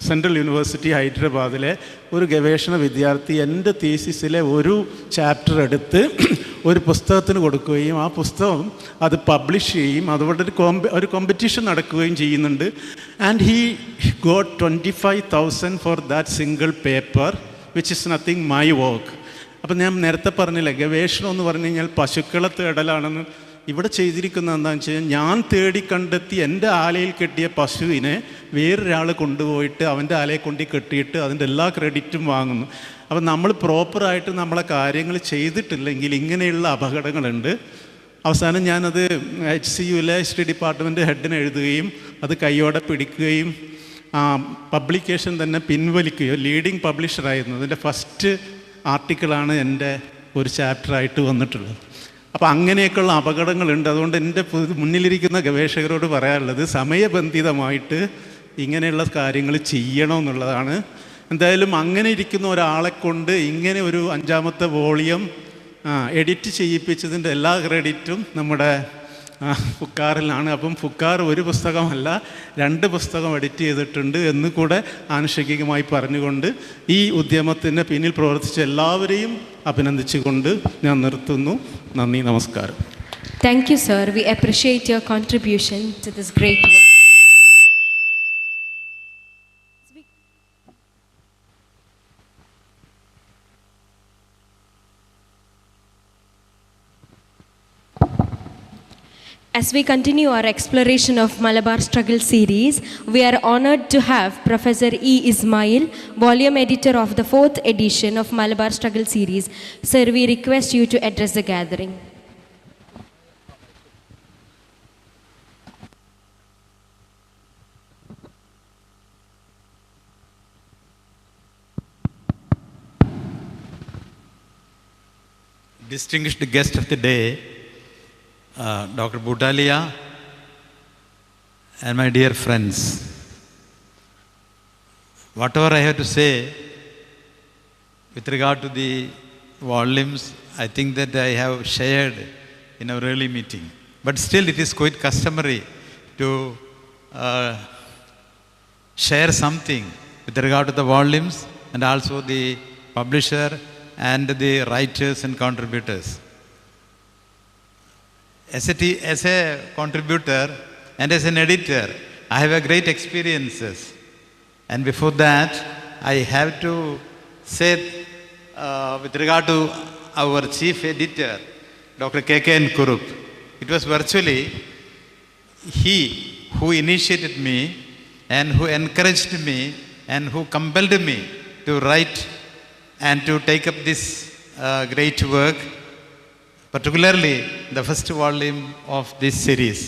സെൻട്രൽ യൂണിവേഴ്സിറ്റി ഹൈദരാബാദിലെ ഒരു ഗവേഷണ വിദ്യാർത്ഥി എൻ്റെ തീസിസിലെ ഒരു ചാപ്റ്റർ എടുത്ത് ഒരു പുസ്തകത്തിന് കൊടുക്കുകയും ആ പുസ്തകം അത് പബ്ലിഷ് ചെയ്യും, അതുകൊണ്ട് ഒരു കോമ്പറ്റീഷൻ നടക്കുകയും ചെയ്യുന്നുണ്ട്. And he got 25,000 for that single paper which is nothing my work. അപ്പം ഞാൻ നേരത്തെ പറഞ്ഞില്ലേ, ഗവേഷണം എന്ന് പറഞ്ഞു കഴിഞ്ഞാൽ പശുക്കളെ തേടലാണെന്ന്. ഇവിടെ ചെയ്തിരിക്കുന്നത് എന്താണെന്ന് വെച്ച് കഴിഞ്ഞാൽ, ഞാൻ തേടിക്കണ്ടെത്തി എൻ്റെ ആലയിൽ കെട്ടിയ പശുവിനെ വേറൊരാൾ കൊണ്ടുപോയിട്ട് അവൻ്റെ ആലയെ കൊണ്ട് കെട്ടിയിട്ട് അതിൻ്റെ എല്ലാ ക്രെഡിറ്റും വാങ്ങുന്നു. അപ്പം നമ്മൾ പ്രോപ്പറായിട്ട് നമ്മളെ കാര്യങ്ങൾ ചെയ്തിട്ടില്ലെങ്കിൽ ഇങ്ങനെയുള്ള അപകടങ്ങളുണ്ട്. അവസാനം ഞാനത് HCUലെ ഹിസ്റ്ററി ഡിപ്പാർട്ട്മെൻറ്റ് ഹെഡിന് എഴുതുകയും അത് കൈയോടെ പിടിക്കുകയും പബ്ലിക്കേഷൻ തന്നെ പിൻവലിക്കുകയോ, ലീഡിങ് പബ്ലിഷറായിരുന്നു. അതിൻ്റെ ഫസ്റ്റ് ആർട്ടിക്കിളാണ് എൻ്റെ ഒരു ചാപ്റ്ററായിട്ട് വന്നിട്ടുള്ളത്. അപ്പോൾ അങ്ങനെയൊക്കെയുള്ള അപകടങ്ങളുണ്ട്. അതുകൊണ്ട് എൻ്റെ മുന്നിലിരിക്കുന്ന ഗവേഷകരോട് പറയാനുള്ളത്, സമയബന്ധിതമായിട്ട് ഇങ്ങനെയുള്ള കാര്യങ്ങൾ ചെയ്യണമെന്നുള്ളതാണ്. എന്തായാലും അങ്ങനെ ഇരിക്കുന്ന ഒരാളെ കൊണ്ട് ഇങ്ങനെ ഒരു 5ാമത്തെ വോളിയം എഡിറ്റ് ചെയ്യിപ്പിച്ചതിൻ്റെ എല്ലാ ക്രെഡിറ്റും നമ്മുടെ ഫുക്കാറിലാണ്. അപ്പം ഫുക്കാർ ഒരു പുസ്തകമല്ല 2 പുസ്തകം എഡിറ്റ് ചെയ്തിട്ടുണ്ട് എന്ന് കൂടെ ആനുഷംഗികമായി പറഞ്ഞുകൊണ്ട് ഈ ഉദ്യമത്തിൻ്റെ പിന്നിൽ പ്രവർത്തിച്ച എല്ലാവരെയും അഭിനന്ദിച്ചുകൊണ്ട് ഞാൻ നിർത്തുന്നു. നന്ദി, നമസ്കാരം. Thank you, sir. We appreciate your contribution to this great work. As we continue our exploration of Malabar Struggle series, we are honored to have Professor E. Ismail, volume editor of the 4th edition of Malabar Struggle series. Sir, we request you to address the gathering. Distinguished guest of the day, Dr. Butalia and my dear friends, whatever I have to say with regard to the volumes, I think that I have shared in our early meeting. But still it is quite customary to share something with regard to the volumes and also the publisher and the writers and contributors. As a contributor and as an editor, I have a great experiences. And before that, I have to say with regard to our chief editor, Dr. K.K. Kurup, it was virtually he who initiated me and who encouraged me and who compelled me to write and to take up this great work, particularly the first volume of this series.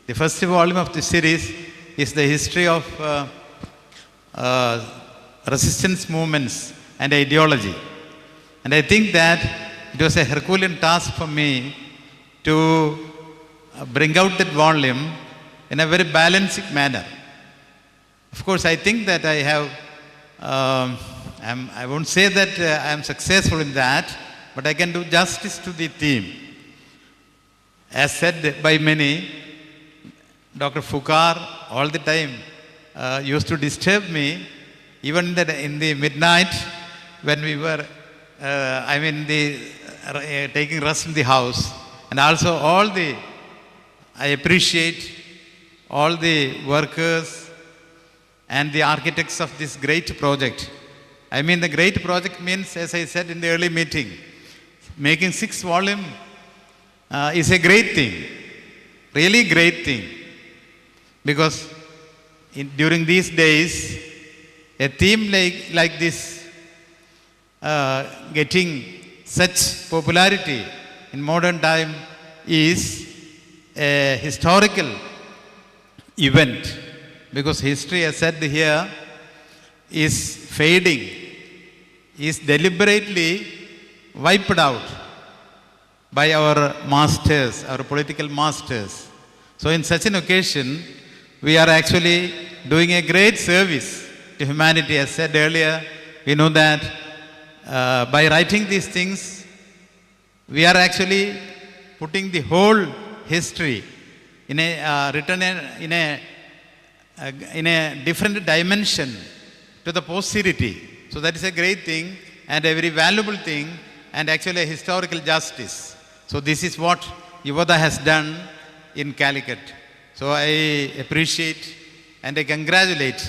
The first volume of this series is the history of resistance movements and ideology. And I think that it was a Herculean task for me to bring out that volume in a very balanced manner. Of course, I think that I have, I won't say that I am successful in that, but I can do justice to the theme. As said by many, Dr. Fukar all the time used to disturb me, even in the midnight when we were, taking rest in the house. And also I appreciate all the workers and the architects of this great project. I mean, the great project means, as I said in the early meeting, making 6 volumes is a great thing, really great thing. Because during these days, a theme like this getting such popularity in modern time is a historical event, because history, as said here, is fading, is deliberately wiped out by our masters, our political masters. So in such an occasion, we are actually doing a great service to humanity. As said earlier, we know that by writing these things, we are actually putting the whole history in a written in a different dimension to the posterity. So that is a great thing and a very valuable thing, and actually a historical justice. So this is what Yuvatha has done in Calicut. So I appreciate and I congratulate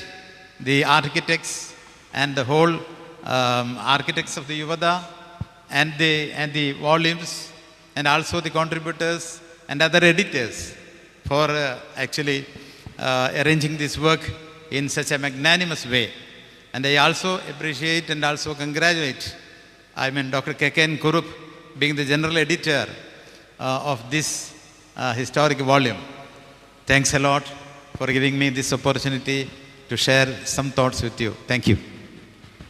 the architects and the whole architects of the Yuvatha and the volumes, and also the contributors and other editors for actually arranging this work in such a magnanimous way. And I also appreciate and also congratulate, Dr. Keken Kurup, being the general editor of this historic volume. Thanks a lot for giving me this opportunity to share some thoughts with you. Thank you.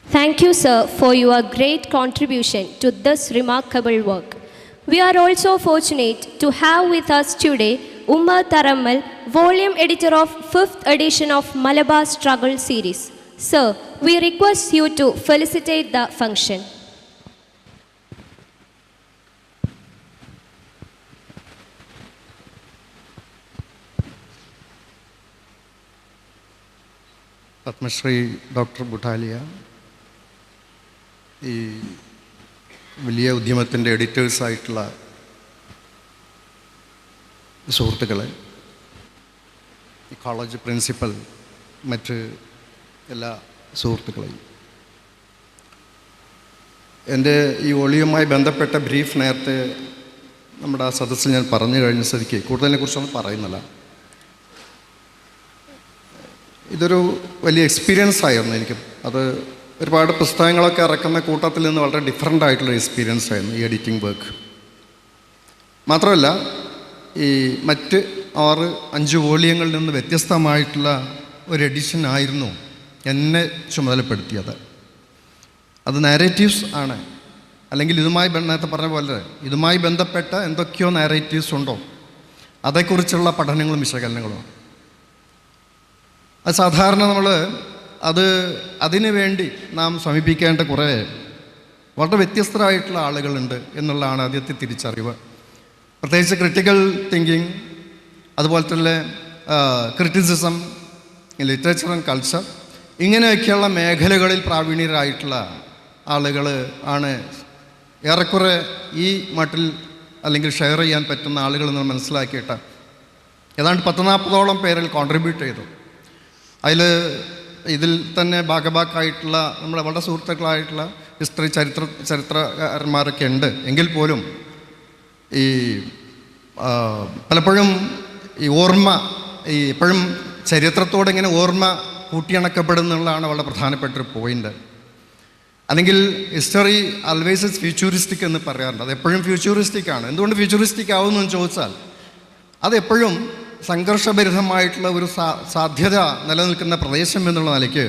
Thank you, sir, for your great contribution to this remarkable work. We are also fortunate to have with us today ഥപരമ, volume editor of 5th edition of Malabar Struggle series. Sir, we request you to felicitate the function. Padmashri doctor Butalia, ഈ വലിയ ഉദ്യമത്തിൻ്റെ എഡിറ്റേഴ്സായിട്ടുള്ള സുഹൃത്തുക്കളെ, ഈ college principal, മറ്റ് എല്ലാ സുഹൃത്തുക്കളെയും, എൻ്റെ ഈ വോളിയുമായി ബന്ധപ്പെട്ട ബ്രീഫ് നേരത്തെ നമ്മുടെ ആ സദസ്സിൽ ഞാൻ പറഞ്ഞു കഴിഞ്ഞ സ്ഥിതിക്ക് കൂടുതലിനെക്കുറിച്ചൊന്നും പറയുന്നില്ല. ഇതൊരു വലിയ എക്സ്പീരിയൻസ് ആയിരുന്നു എനിക്ക്. അത് ഒരുപാട് പുസ്തകങ്ങളൊക്കെ ഇറക്കുന്ന കൂട്ടത്തിൽ നിന്ന് വളരെ ഡിഫറെൻ്റ് ആയിട്ടുള്ള എക്സ്പീരിയൻസ് ആയിരുന്നു ഈ എഡിറ്റിംഗ് വർക്ക്. മാത്രമല്ല, ഈ മറ്റ് 6-5 വോളിയങ്ങളിൽ നിന്ന് വ്യത്യസ്തമായിട്ടുള്ള ഒരു എഡിഷൻ ആയിരുന്നു എന്നെ ചുമതലപ്പെടുത്തിയത്. അത് നാരേറ്റീവ്സ് ആണ്, അല്ലെങ്കിൽ ഇതുമായി നേരത്തെ പറഞ്ഞ പോലെ ഇതുമായി ബന്ധപ്പെട്ട എന്തൊക്കെയോ നാരേറ്റീവ്സ് ഉണ്ടോ അതേക്കുറിച്ചുള്ള പഠനങ്ങളും വിശകലനങ്ങളും. അത് സാധാരണ നമ്മൾ അതിനു വേണ്ടി നാം സമീപിക്കേണ്ട കുറേ വളരെ വ്യത്യസ്തരായിട്ടുള്ള ആളുകളുണ്ട് എന്നുള്ളതാണ് ആദ്യത്തെ തിരിച്ചറിവ്. പ്രത്യേകിച്ച് ക്രിട്ടിക്കൽ തിങ്കിങ്, അതുപോലെ തന്നെ ക്രിറ്റിസിസം, ലിറ്ററേച്ചർ ആൻഡ് കൾച്ചർ, ഇങ്ങനെയൊക്കെയുള്ള മേഖലകളിൽ പ്രാവീണ്യരായിട്ടുള്ള ആളുകൾ ആണ് ഏറെക്കുറെ ഈ മട്ടിൽ അല്ലെങ്കിൽ ഷെയർ ചെയ്യാൻ പറ്റുന്ന ആളുകൾ എന്ന് മനസ്സിലാക്കിയിട്ട് ഏതാണ്ട് 10-40ഓളം പേരിൽ കോൺട്രിബ്യൂട്ട് ചെയ്തു. ഇതിൽ തന്നെ ഭാഗഭാക്കായിട്ടുള്ള നമ്മളെ വളരെ സുഹൃത്തുക്കളായിട്ടുള്ള ചരിത്രകാരന്മാരൊക്കെ ഉണ്ട്. എങ്കിൽ പോലും ഈ പലപ്പോഴും ഈ ഓർമ്മ എപ്പോഴും ചരിത്രത്തോടെ ഇങ്ങനെ ഓർമ്മ കൂട്ടിയണക്കപ്പെടുന്നുള്ളതാണ് വളരെ പ്രധാനപ്പെട്ടൊരു പോയിൻ്റ്. അല്ലെങ്കിൽ ഹിസ്റ്ററി ആൾവേസ് ഇസ് ഫ്യൂച്ചറിസ്റ്റിക് എന്ന് പറയാറുണ്ട്. അത് എപ്പോഴും ഫ്യൂച്ചറിസ്റ്റിക് ആണ്. എന്തുകൊണ്ട് ഫ്യൂച്ചറിസ്റ്റിക് ആവുമെന്ന് ചോദിച്ചാൽ അതെപ്പോഴും സംഘർഷഭരിതമായിട്ടുള്ള ഒരു സാധ്യത നിലനിൽക്കുന്ന പ്രദേശം എന്നുള്ള നിലയ്ക്ക്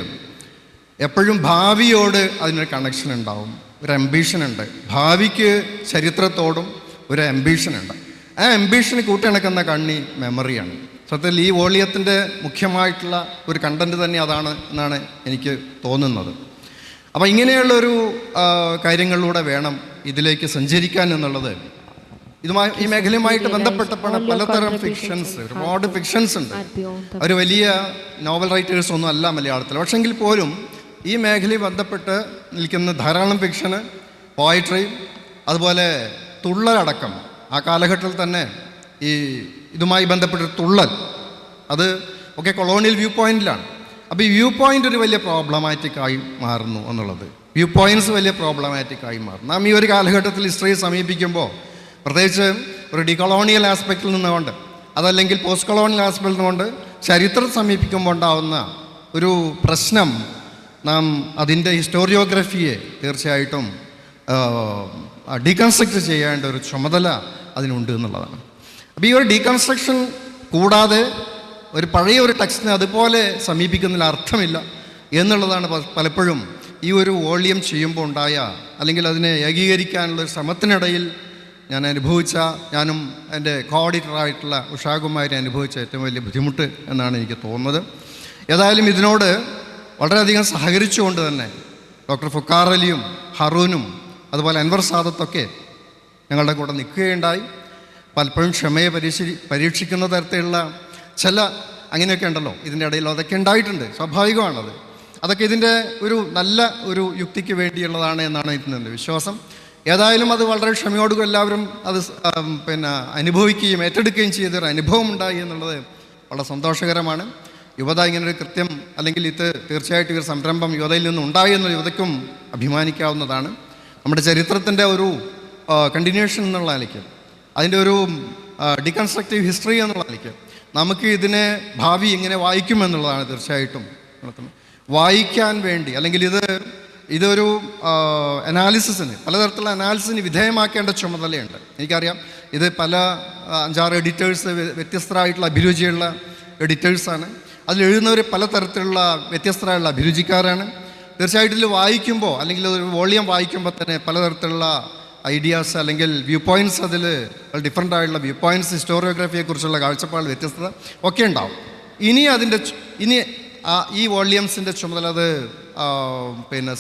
എപ്പോഴും ഭാവിയോട് അതിനൊരു കണക്ഷൻ ഉണ്ടാവും, ഒരു അംബീഷൻ ഉണ്ട്. ഭാവിക്ക് ചരിത്രത്തോടും ഒരു അംബീഷൻ ഉണ്ട്. ആ അംബീഷന് കൂട്ടിയിണക്കുന്ന കണ്ണി മെമ്മറിയാണ്. സത്യത്തിൽ ഈ വോളിയത്തിൻ്റെ മുഖ്യമായിട്ടുള്ള ഒരു കണ്ടൻറ്റ് തന്നെ അതാണ് എന്നാണ് എനിക്ക് തോന്നുന്നത്. അപ്പോൾ ഇങ്ങനെയുള്ളൊരു കാര്യങ്ങളിലൂടെ വേണം ഇതിലേക്ക് സഞ്ചരിക്കാൻ എന്നുള്ളത്. ഇതുമായി ഈ മേഖലയുമായിട്ട് ബന്ധപ്പെട്ടപ്പോൾ പലതരം ഫിക്ഷൻസ്, ഒരുപാട് ഫിക്ഷൻസ് ഉണ്ട്. അവർ വലിയ നോവൽ റൈറ്റേഴ്സ് ഒന്നും അല്ല മലയാളത്തിൽ. പക്ഷെങ്കിൽ പോലും ഈ മേഖലയിൽ ബന്ധപ്പെട്ട് നിൽക്കുന്ന ധാരാളം ഫിക്ഷന്, പോയട്രി, അതുപോലെ തുള്ളലടക്കം ആ കാലഘട്ടത്തിൽ തന്നെ ഈ ഇതുമായി ബന്ധപ്പെട്ട തുള്ളൽ അത് ഒക്കെ കൊളോണിയൽ വ്യൂ പോയിന്റിലാണ്. അപ്പോൾ ഈ വ്യൂ പോയിൻ്റ് ഒരു വലിയ പ്രോബ്ലമാറ്റിക്കായി മാറുന്നു എന്നുള്ളത്, വ്യൂ പോയിൻറ്റ്സ് വലിയ പ്രോബ്ലമാറ്റിക്കായി മാറുന്നു. നാം ഈ ഒരു കാലഘട്ടത്തിൽ ഹിസ്റ്ററിയെ സമീപിക്കുമ്പോൾ പ്രത്യേകിച്ച് ഒരു ഡികൊളോണിയൽ ആസ്പെക്റ്റിൽ നിന്നുകൊണ്ട് അതല്ലെങ്കിൽ പോസ്റ്റ് കൊളോണിയൽ ആസ്പെക്റ്റിൽ നിന്നുകൊണ്ട് ചരിത്രം സമീപിക്കുമ്പോൾ ഉണ്ടാവുന്ന ഒരു പ്രശ്നം, നാം അതിൻ്റെ ഹിസ്റ്റോറിയോഗ്രഫിയെ തീർച്ചയായിട്ടും ഡീകൺസ്ട്രക്റ്റ് ചെയ്യേണ്ട ഒരു ചുമതല അതിനുണ്ട് എന്നുള്ളതാണ്. അപ്പോൾ ഈ ഒരു ഡീകൺസ്ട്രക്ഷൻ കൂടാതെ ഒരു പഴയ ഒരു ടെക്സ്റ്റിനെ അതുപോലെ സമീപിക്കുന്നതിൽ അർത്ഥമില്ല എന്നുള്ളതാണ് പലപ്പോഴും ഈ ഒരു വോളിയം ചെയ്യുമ്പോൾ ഉണ്ടായ, അല്ലെങ്കിൽ അതിനെ ഏകീകരിക്കാനുള്ള ഒരു ശ്രമത്തിനിടയിൽ ഞാനും എൻ്റെ കോഓർഡിനേറ്ററായിട്ടുള്ള ഉഷാകുമാരി അനുഭവിച്ച ഏറ്റവും വലിയ ബുദ്ധിമുട്ട് എന്നാണ് എനിക്ക് തോന്നുന്നത്. ഏതായാലും ഇതിനോട് വളരെയധികം സഹകരിച്ചുകൊണ്ട് തന്നെ ഡോക്ടർ ഫുക്കാർ അലിയും ഹറൂനും അതുപോലെ അൻവർ സാദത്തൊക്കെ ഞങ്ങളുടെ കൂടെ നിൽക്കുകയുണ്ടായി. പലപ്പോഴും ക്ഷമയെ പരീക്ഷിക്കുന്ന തരത്തിലുള്ള ചില അങ്ങനെയൊക്കെ ഉണ്ടല്ലോ ഇതിൻ്റെ ഇടയിൽ, അതൊക്കെ ഉണ്ടായിട്ടുണ്ട്, സ്വാഭാവികമാണത്. അതൊക്കെ ഇതിൻ്റെ ഒരു നല്ല ഒരു യുക്തിക്ക് വേണ്ടിയുള്ളതാണ് എന്നാണ് എൻ്റെ വിശ്വാസം. ഏതായാലും അത് വളരെ ക്ഷമയോടുകൂടി എല്ലാവരും അത് അനുഭവിക്കുകയും ഏറ്റെടുക്കുകയും ചെയ്തൊരു അനുഭവം ഉണ്ടായി എന്നുള്ളത് വളരെ സന്തോഷകരമാണ്. യുവത ഇങ്ങനൊരു കൃത്യം, അല്ലെങ്കിൽ ഇത് തീർച്ചയായിട്ടും ഒരു സംരംഭം യുവതയിൽ നിന്ന് ഉണ്ടായി എന്ന യുവതയ്ക്കും അഭിമാനിക്കാവുന്നതാണ്. നമ്മുടെ ചരിത്രത്തിൻ്റെ ഒരു കണ്ടിന്യൂഷൻ എന്നുള്ള നിലയ്ക്ക്, അതിൻ്റെ ഒരു ഡീകൺസ്ട്രക്റ്റീവ് ഹിസ്റ്ററി എന്നുള്ള നിലയ്ക്ക് നമുക്ക് ഇതിനെ ഭാവി എങ്ങനെ വായിക്കുമെന്നുള്ളതാണ് തീർച്ചയായിട്ടും വായിക്കാൻ വേണ്ടി, അല്ലെങ്കിൽ ഇതൊരു അനാലിസിസിന്, പലതരത്തിലുള്ള അനാലിസിന് വിധേയമാക്കേണ്ട ചുമതലയുണ്ട്. എനിക്കറിയാം ഇത് പല 5-6 എഡിറ്റേഴ്സ്, വ്യത്യസ്തരായിട്ടുള്ള അഭിരുചിയുള്ള എഡിറ്റേഴ്സാണ്. അതിലെഴുതുന്നവർ പലതരത്തിലുള്ള വ്യത്യസ്തരായുള്ള അഭിരുചിക്കാരാണ്. തീർച്ചയായിട്ടും ഇത് വായിക്കുമ്പോൾ, അല്ലെങ്കിൽ ഒരു വോളിയം വായിക്കുമ്പോൾ തന്നെ പലതരത്തിലുള്ള ഐഡിയാസ് അല്ലെങ്കിൽ വ്യൂ പോയിൻറ്റ്സ്, അതിൽ ഡിഫറൻ്റ് ആയിട്ടുള്ള വ്യൂ പോയിൻറ്റ്സ്, ഹിസ്റ്റോറിയോഗ്രഫിയെക്കുറിച്ചുള്ള കാഴ്ചപ്പാട്, വ്യത്യസ്തത ഒക്കെ ഉണ്ടാവും. ഇനി ഈ വോളിയംസിൻ്റെ ചുമതല അത്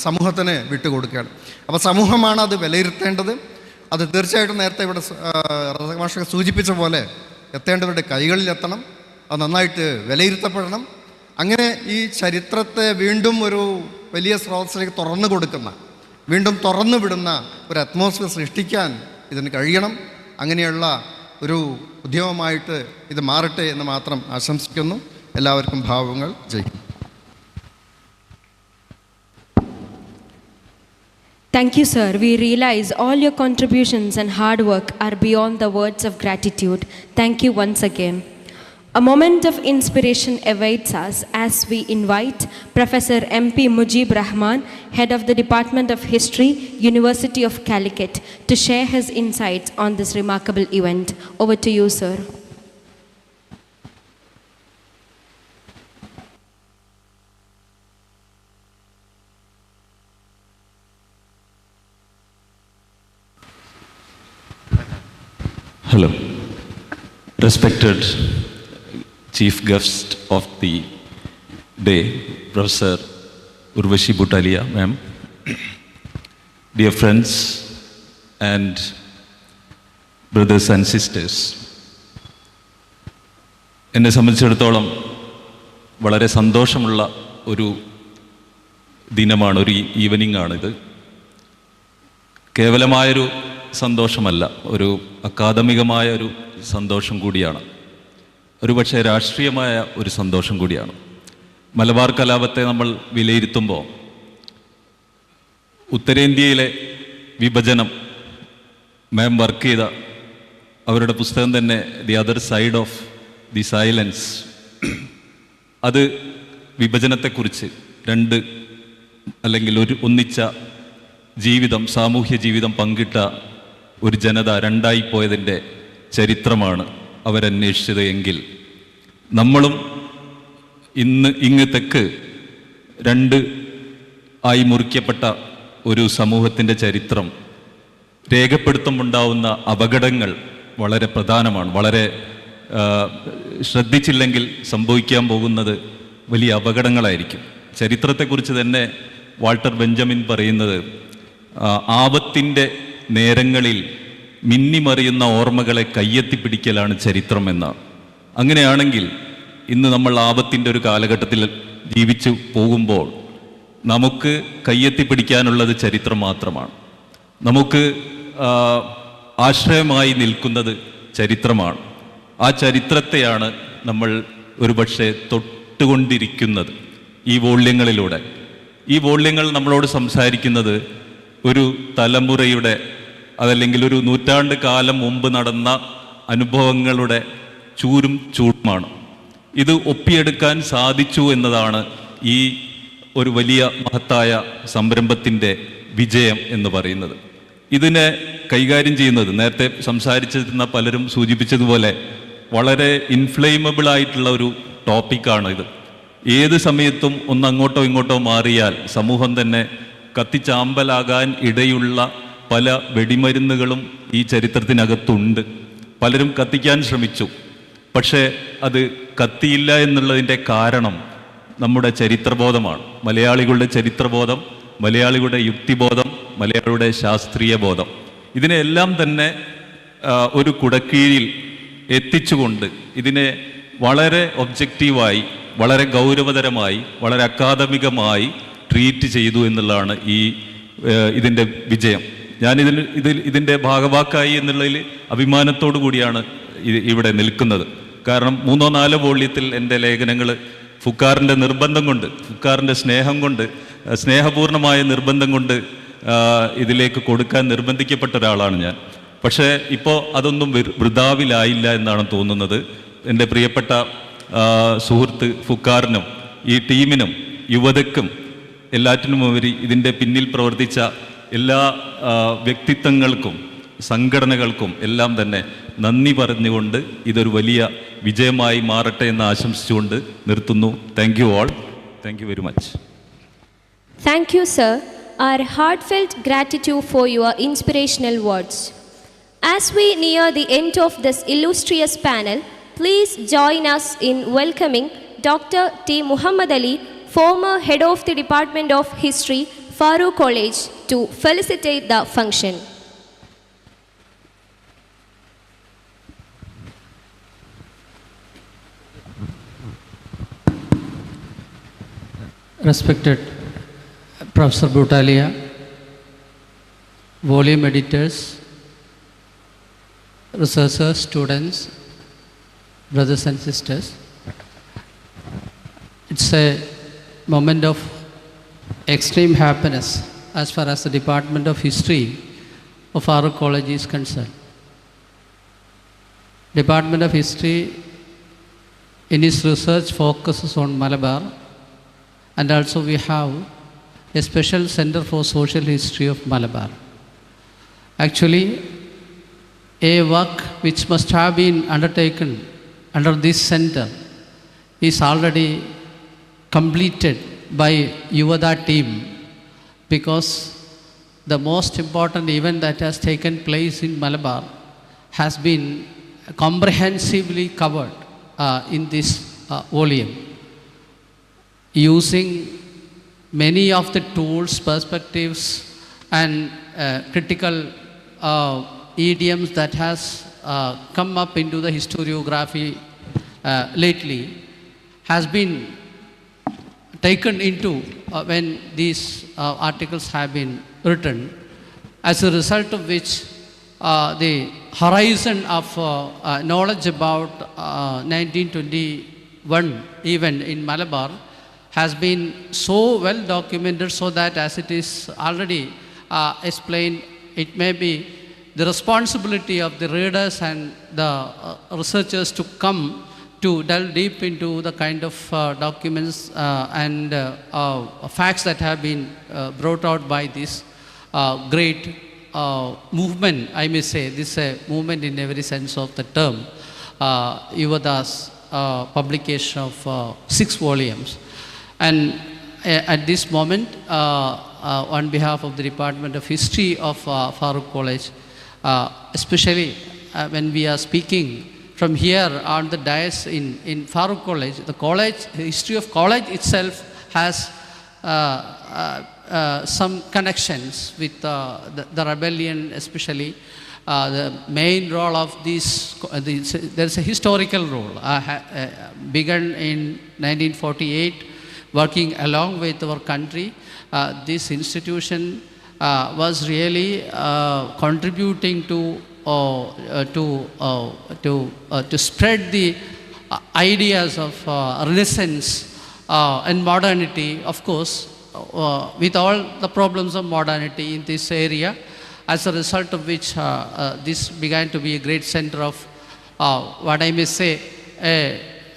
സമൂഹത്തിന് വിട്ടുകൊടുക്കുകയാണ്. അപ്പോൾ സമൂഹമാണ് അത് വിലയിരുത്തേണ്ടത്. അത് തീർച്ചയായിട്ടും നേരത്തെ ഇവിടെ മാഷ് സൂചിപ്പിച്ച പോലെ എത്തേണ്ടവരുടെ കൈകളിലെത്തണം, അത് നന്നായിട്ട് വിലയിരുത്തപ്പെടണം. അങ്ങനെ ഈ ചരിത്രത്തെ വീണ്ടും ഒരു വലിയ സ്രോതസ്സിലേക്ക് വീണ്ടും തുറന്നു വിടുന്ന ഒരു അറ്റ്മോസ്ഫിയർ സൃഷ്ടിക്കാൻ ഇതിന് കഴിയണം. അങ്ങനെയുള്ള ഒരു ഉദ്യമമായിട്ട് ഇത് മാറട്ടെ എന്ന് മാത്രം ആശംസിക്കുന്നു. എല്ലാവർക്കും ഭാവങ്ങൾ ജയിക്കും. Thank you, sir. We realize all your contributions and hard work are beyond the words of gratitude. Thank you once again. A moment of inspiration awaits us as we invite Professor M.P. Mujib Rahman, Head of the Department of History, University of Calicut, to share his insights on this remarkable event. Over to you, sir. Hello. Respected Chief Guest of the day, Professor Urvashi Butalia, ma'am, dear friends and brothers and sisters, എന്നെ സംബന്ധിച്ചിടത്തോളം വളരെ സന്തോഷമുള്ള ഒരു ദിനമാണ്, ഒരു evening ആണിത്. കേവലമായൊരു സന്തോഷമല്ല, ഒരു അക്കാദമികമായ ഒരു സന്തോഷം കൂടിയാണ്, ഒരുപക്ഷെ രാഷ്ട്രീയമായ ഒരു സന്തോഷം കൂടിയാണ്. മലബാർ കലാപത്തെ നമ്മൾ വിലയിരുത്തുമ്പോൾ ഉത്തരേന്ത്യയിലെ വിഭജനം മാം വർക്ക് ചെയ്ത അവരുടെ പുസ്തകം തന്നെ the other side of the silence, അത് വിഭജനത്തെക്കുറിച്ച് രണ്ട് അല്ലെങ്കിൽ ഒന്നിച്ച ജീവിതം, സാമൂഹ്യ ജീവിതം പങ്കിട്ട ഒരു ജനത രണ്ടായി പോയതിൻ്റെ ചരിത്രമാണ് അവരന്വേഷിച്ചത് എങ്കിൽ നമ്മളും ഇങ്ങ് തെക്ക് രണ്ട് ആയി മുറിക്കപ്പെട്ട ഒരു സമൂഹത്തിൻ്റെ ചരിത്രം രേഖപ്പെടുത്തുമുണ്ടാവുന്ന അപകടങ്ങൾ വളരെ പ്രധാനമാണ്. വളരെ ശ്രദ്ധിച്ചില്ലെങ്കിൽ സംഭവിക്കാൻ പോകുന്നത് വലിയ അപകടങ്ങളായിരിക്കും. ചരിത്രത്തെക്കുറിച്ച് തന്നെ വാൾട്ടർ ബെഞ്ചമിൻ പറയുന്നത് ആപത്തിൻ്റെ നേരങ്ങളിൽ മിന്നിമറിയുന്ന ഓർമ്മകളെ കയ്യെത്തിപ്പിടിക്കലാണ് ചരിത്രം എന്നാണ്. അങ്ങനെയാണെങ്കിൽ ഇന്ന് നമ്മൾ ആപത്തിൻ്റെ ഒരു കാലഘട്ടത്തിൽ ജീവിച്ചു പോകുമ്പോൾ നമുക്ക് കയ്യെത്തിപ്പിടിക്കാനുള്ളത് ചരിത്രം മാത്രമാണ്. നമുക്ക് ആശ്രയമായി നിൽക്കുന്നത് ചരിത്രമാണ്. ആ ചരിത്രത്തെയാണ് നമ്മൾ ഒരുപക്ഷെ തൊട്ടുകൊണ്ടിരിക്കുന്നത് ഈ വോള്യങ്ങളിലൂടെ. ഈ വോള്യങ്ങൾ നമ്മളോട് സംസാരിക്കുന്നത് ഒരു തലമുറയുടെ അതല്ലെങ്കിൽ ഒരു നൂറ്റാണ്ട് കാലം മുമ്പ് നടന്ന അനുഭവങ്ങളുടെ ചൂരും ചൂടുമാണ്. ഇത് ഒപ്പിയെടുക്കാൻ സാധിച്ചു എന്നതാണ് ഈ ഒരു വലിയ മഹത്തായ സംരംഭത്തിൻ്റെ വിജയം എന്ന് പറയുന്നത്. ഇതിനെ കൈകാര്യം ചെയ്യുന്നത് നേരത്തെ സംസാരിച്ചിരുന്ന പലരും സൂചിപ്പിച്ചതുപോലെ വളരെ ഇൻഫ്ലെയിമബിൾ ആയിട്ടുള്ള ഒരു ടോപ്പിക്കാണ് ഇത്. ഏത് സമയത്തും ഒന്ന് അങ്ങോട്ടോ ഇങ്ങോട്ടോ മാറിയാൽ സമൂഹം തന്നെ കത്തിച്ചാമ്പലാകാൻ ഇടയുള്ള പല വെടിമരുന്നുകളും ഈ ചരിത്രത്തിനകത്തുണ്ട്. പലരും കത്തിക്കാൻ ശ്രമിച്ചു, പക്ഷേ അത് കത്തിയില്ല എന്നുള്ളതിൻ്റെ കാരണം നമ്മുടെ ചരിത്രബോധമാണ്. മലയാളികളുടെ ചരിത്രബോധം, മലയാളികളുടെ യുക്തിബോധം, മലയാളികളുടെ ശാസ്ത്രീയ ബോധം, ഇതിനെല്ലാം തന്നെ ഒരു കുടക്കീഴിൽ എത്തിച്ചുകൊണ്ട് ഇതിനെ വളരെ ഒബ്ജക്റ്റീവായി, വളരെ ഗൗരവതരമായി, വളരെ അക്കാദമികമായി ട്രീറ്റ് ചെയ്തു എന്നുള്ളതാണ് ഇതിൻ്റെ വിജയം. ഇതിൻ്റെ ഭാഗവാക്കായി എന്നുള്ളതിൽ അഭിമാനത്തോടു കൂടിയാണ് ഇവിടെ നിൽക്കുന്നത്. കാരണം 3-4 വോള്യത്തിൽ എൻ്റെ ലേഖനങ്ങൾ ഫുക്കാറിൻ്റെ നിർബന്ധം കൊണ്ട്, ഫുക്കാറിൻ്റെ സ്നേഹം കൊണ്ട്, സ്നേഹപൂർണമായ നിർബന്ധം കൊണ്ട് ഇതിലേക്ക് കൊടുക്കാൻ നിർബന്ധിക്കപ്പെട്ട ഒരാളാണ് ഞാൻ. പക്ഷേ ഇപ്പോൾ അതൊന്നും വൃഥാവിലായില്ല എന്നാണ് തോന്നുന്നത്. എൻ്റെ പ്രിയപ്പെട്ട സുഹൃത്ത് ഫുക്കാറിനും ഈ ടീമിനും യുവതയ്ക്കും എല്ലാറ്റിനുമുപരി ഇതിൻ്റെ പിന്നിൽ പ്രവർത്തിച്ച എല്ലാ വ്യക്തിത്വങ്ങൾക്കും സംഘടനകൾക്കും എല്ലാം തന്നെ നന്ദി പറഞ്ഞുകൊണ്ട് ഇതൊരു വലിയ വിജയമായി മാറട്ടെ എന്ന് ആശംസിച്ചുകൊണ്ട് നിർത്തുന്നു. Thank you all. Thank you very much. Thank you, sir. Our heartfelt gratitude for your inspirational words. As we near the end of this illustrious panel, please join us in welcoming Dr. T. Muhammad Ali, former head of the Department of History, Farook College, to felicitate the function. Respected Professor Butalia, volume editors, researchers, students, brothers and sisters, it's a moment of extreme happiness as far as the Department of History of Farook College is concerned. Department of History in its research focuses on Malabar, and also we have a special center for social history of Malabar. Actually, a work which must have been undertaken under this center is already completed by Yuvatha team, because the most important event that has taken place in Malabar has been comprehensively covered in this volume, using many of the tools, perspectives and critical idioms that has come up into the historiography lately has been taken into when these articles have been written, as a result of which the horizon of knowledge about 1921 event in Malabar has been so well documented, so that as it is already explained, it may be the responsibility of the readers and the researchers to come to delve deep into the kind of documents and facts that have been brought out by this great movement, I may say. This is a movement in every sense of the term. Yuvatha's publication of 6 volumes. And at this moment, on behalf of the Department of History of Farook College, especially when we are speaking from here on the dais in Farook College, the history of college itself has some connections with the rebellion, especially the main role of there's a historical role, begun in 1948, working along with our country. This institution was really contributing to spread the ideas of Renaissance and modernity, of course, with all the problems of modernity in this area, as a result of which this began to be a great center of what I may say,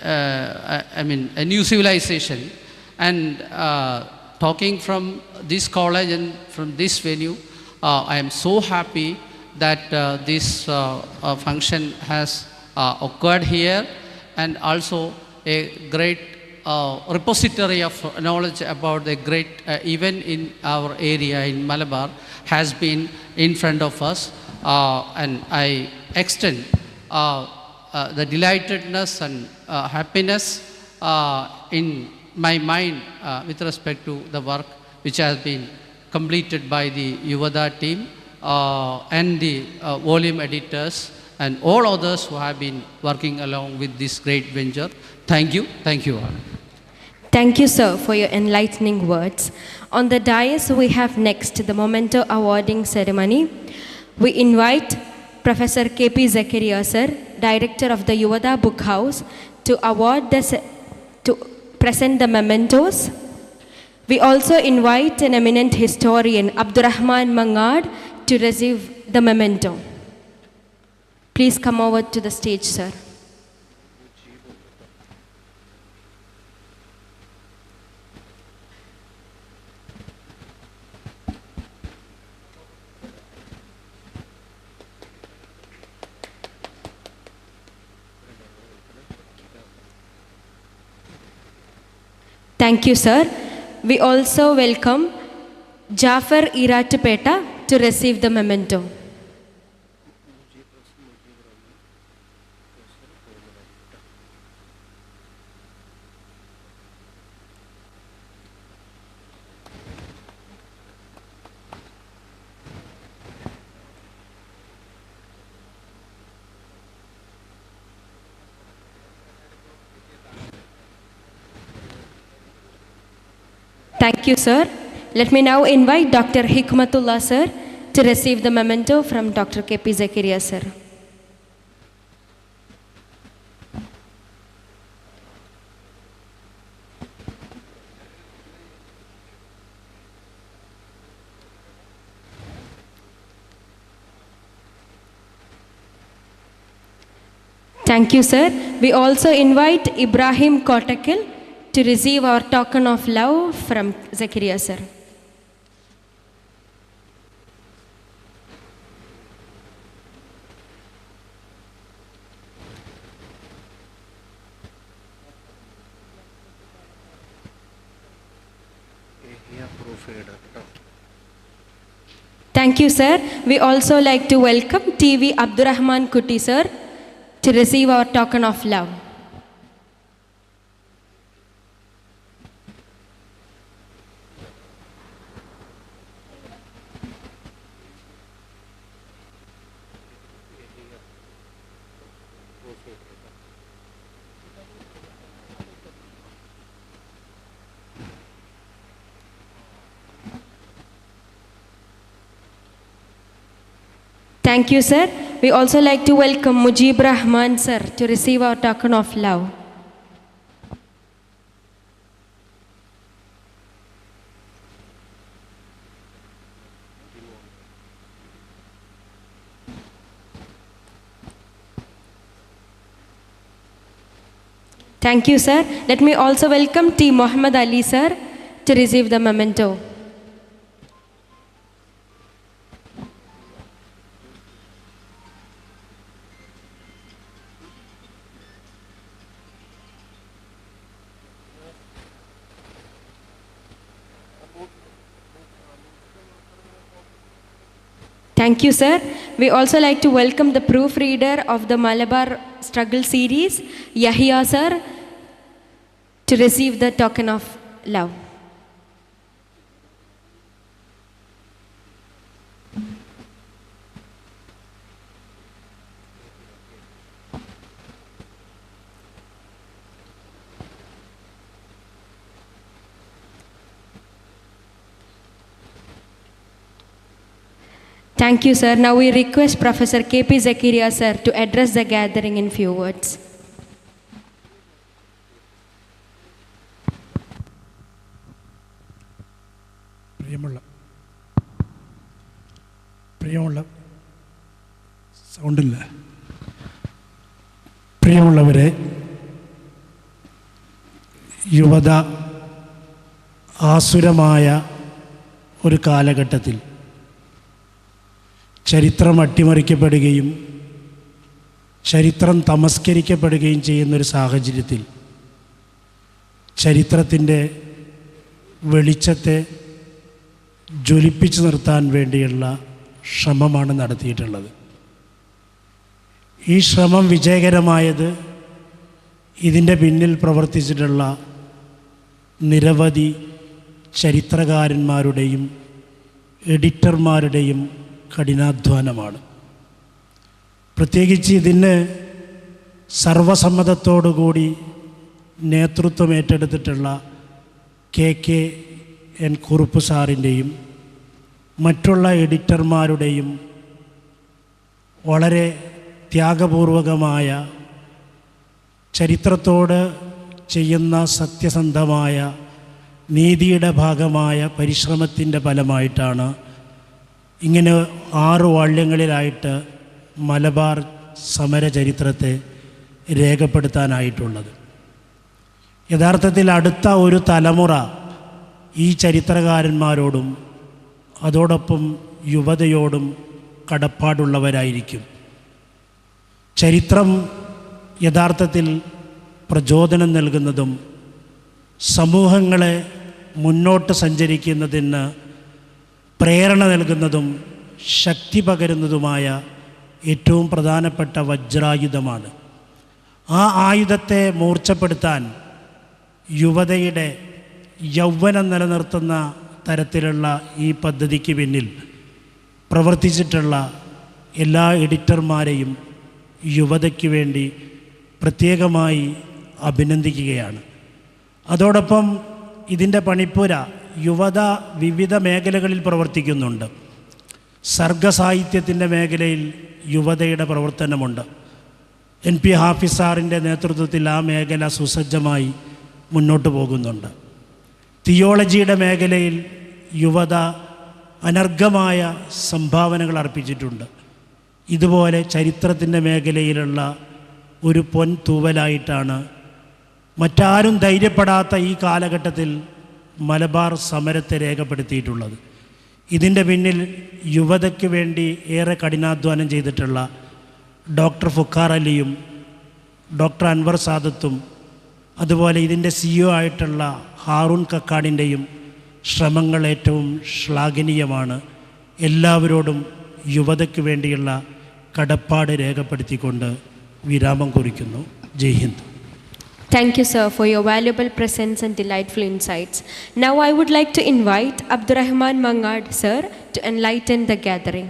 a new civilization. And talking from this college and from this venue, I am so happy that this function has occurred here, and also a great repository of knowledge about the great event in our area in Malabar has been in front of us, and I extend the delightedness and happiness in my mind with respect to the work which has been completed by the Yuvatha team and the volume editors and all others who have been working along with this great venture. Thank you. Thank you all. Thank you, sir, for your enlightening words. On the dais, we have next the Memento awarding ceremony. We invite Professor K.P. Zakaria, sir, Director of the Yuvatha Book House, to present the mementos. We also invite an eminent historian, Abdurrahman Mangad, to receive the memento. Please come over to the stage, sir. Thank you, sir. We also welcome Jafar Iratupeta to receive the memento. Thank you, sir. Let me now invite Dr. Hikmatullah, sir, to receive the memento from Dr. K.P. Zakaria, sir. Thank you, sir. We also invite Ibrahim Kotakil to receive our token of love from Zakaria, sir. Thank you, sir. We also like to welcome TV Abdurrahman Kuti, sir, to receive our token of love. Thank you, sir. We also like to welcome Mujib Rahman, sir, to receive our token of love. Thank you, sir. Let me also welcome T. Muhammad Ali, sir, to receive the memento. Thank you, sir. We also like to welcome the proofreader of the Malabar Struggle series, Yahya, sir, to receive the token of love. Thank you, sir. Now we request Professor K.P. Zakaria, sir, to address the gathering in few words. പ്രിയമുള്ളവരെ, യുവത ആസുരമായ ഒരു കാലഘട്ടത്തിൽ ചരിത്രം അട്ടിമറിക്കപ്പെടുകയും ചരിത്രം തമസ്കരിക്കപ്പെടുകയും ചെയ്യുന്നൊരു സാഹചര്യത്തിൽ ചരിത്രത്തിൻ്റെ വെളിച്ചത്തെ ജ്വലിപ്പിച്ചു നിർത്താൻ വേണ്ടിയുള്ള ശ്രമമാണ് നടത്തിയിട്ടുള്ളത്. ഈ ശ്രമം വിജയകരമായത് ഇതിൻ്റെ പിന്നിൽ പ്രവർത്തിച്ചിട്ടുള്ള നിരവധി ചരിത്രകാരന്മാരുടെയും എഡിറ്റർമാരുടെയും കഠിനാധ്വാനമാണ്. പ്രത്യേകിച്ച് ഇതിന് സർവസമ്മതത്തോടുകൂടി നേതൃത്വം ഏറ്റെടുത്തിട്ടുള്ള KKN കുറുപ്പ് സാറിൻ്റെയും മറ്റുള്ള എഡിറ്റർമാരുടെയും വളരെ ത്യാഗപൂർവകമായ ചരിത്രത്തോട് ചെയ്യുന്ന സത്യസന്ധമായ നീതിയുടെ ഭാഗമായ പരിശ്രമത്തിൻ്റെ ഫലമായിട്ടാണ് ഇങ്ങനെ 6 വാള്യങ്ങളിലായിട്ട് മലബാർ സമര ചരിത്രത്തെ രേഖപ്പെടുത്താനായിട്ടുള്ളത്. യഥാർത്ഥത്തിൽ അടുത്ത ഒരു തലമുറ ഈ ചരിത്രകാരന്മാരോടും അതോടൊപ്പം യുവതയോടും കടപ്പാടുള്ളവരായിരിക്കും. ചരിത്രം യഥാർത്ഥത്തിൽ പ്രചോദനം നൽകുന്നതും സമൂഹങ്ങളെ മുന്നോട്ട് സഞ്ചരിക്കുന്നതിന് പ്രേരണ നൽകുന്നതും ശക്തി പകരുന്നതുമായ ഏറ്റവും പ്രധാനപ്പെട്ട വജ്രായുധമാണ്. ആ ആയുധത്തെ മൂർച്ഛപ്പെടുത്താൻ യുവതയുടെ യൗവനം നിലനിർത്തുന്ന തരത്തിലുള്ള ഈ പദ്ധതിക്ക് പിന്നിൽ പ്രവർത്തിച്ചിട്ടുള്ള എല്ലാ എഡിറ്റർമാരെയും യുവതയ്ക്ക് വേണ്ടി പ്രത്യേകമായി അഭിനന്ദിക്കുകയാണ്. അതോടൊപ്പം ഇതിൻ്റെ പണിപ്പുര യുവത വിവിധ മേഖലകളിൽ പ്രവർത്തിക്കുന്നുണ്ട്. സർഗസാഹിത്യത്തിൻ്റെ മേഖലയിൽ യുവതയുടെ പ്രവർത്തനമുണ്ട്. NP ഹാഫിസ് സാറിൻ്റെ നേതൃത്വത്തിൽ ആ മേഖല സുസജ്ജമായി മുന്നോട്ട് പോകുന്നുണ്ട്. തിയോളജിയുടെ മേഖലയിൽ യുവത അനർഘമായ സംഭാവനകൾ അർപ്പിച്ചിട്ടുണ്ട്. ഇതുപോലെ ചരിത്രത്തിൻ്റെ മേഖലയിലുള്ള ഒരു പൊൻതൂവലായിട്ടാണ് മറ്റാരും ധൈര്യപ്പെടാത്ത ഈ കാലഘട്ടത്തിൽ മലബാർ സമരത്തെ രേഖപ്പെടുത്തിയിട്ടുള്ളത്. ഇതിൻ്റെ പിന്നിൽ യുവതയ്ക്ക് വേണ്ടി ഏറെ കഠിനാധ്വാനം ചെയ്തിട്ടുള്ള ഡോക്ടർ ഫുക്കാർ അലിയും ഡോക്ടർ അൻവർ സാദത്തും അതുപോലെ ഇതിൻ്റെ CEO ആയിട്ടുള്ള ഹാറൂൺ കക്കാടിൻ്റെയും ശ്രമങ്ങൾ ഏറ്റവും ശ്ലാഘനീയമാണ്. എല്ലാവരോടും യുവതയ്ക്ക് വേണ്ടിയുള്ള കടപ്പാട് രേഖപ്പെടുത്തിക്കൊണ്ട് വിരാമം കുറിക്കുന്നു. ജയ് Hind. Thank you, sir, for your valuable presence and delightful insights. Now I would like to invite Abdurrahman Mangad, sir, to enlighten the gathering.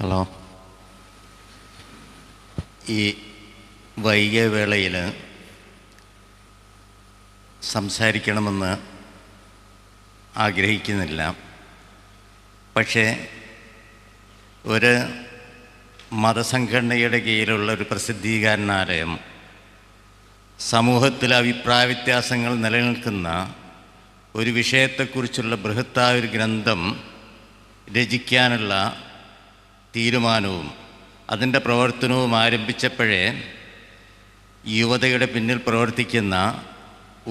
Hello. ഈ വൈകിയ വേളയിൽ സംസാരിക്കണമെന്ന് ആഗ്രഹിക്കുന്നില്ല. പക്ഷേ ഒരു മതസംഘടനയുടെ കീഴിലുള്ള ഒരു പ്രസിദ്ധീകരണാലയം സമൂഹത്തിൽ അഭിപ്രായ വ്യത്യാസങ്ങൾ നിലനിൽക്കുന്ന ഒരു വിഷയത്തെക്കുറിച്ചുള്ള ബൃഹത്തായ ഒരു ഗ്രന്ഥം രചിക്കാനുള്ള തീരുമാനവും അതിൻ്റെ പ്രവർത്തനവും ആരംഭിച്ചപ്പോഴേ യുവതയുടെ പിന്നിൽ പ്രവർത്തിക്കുന്ന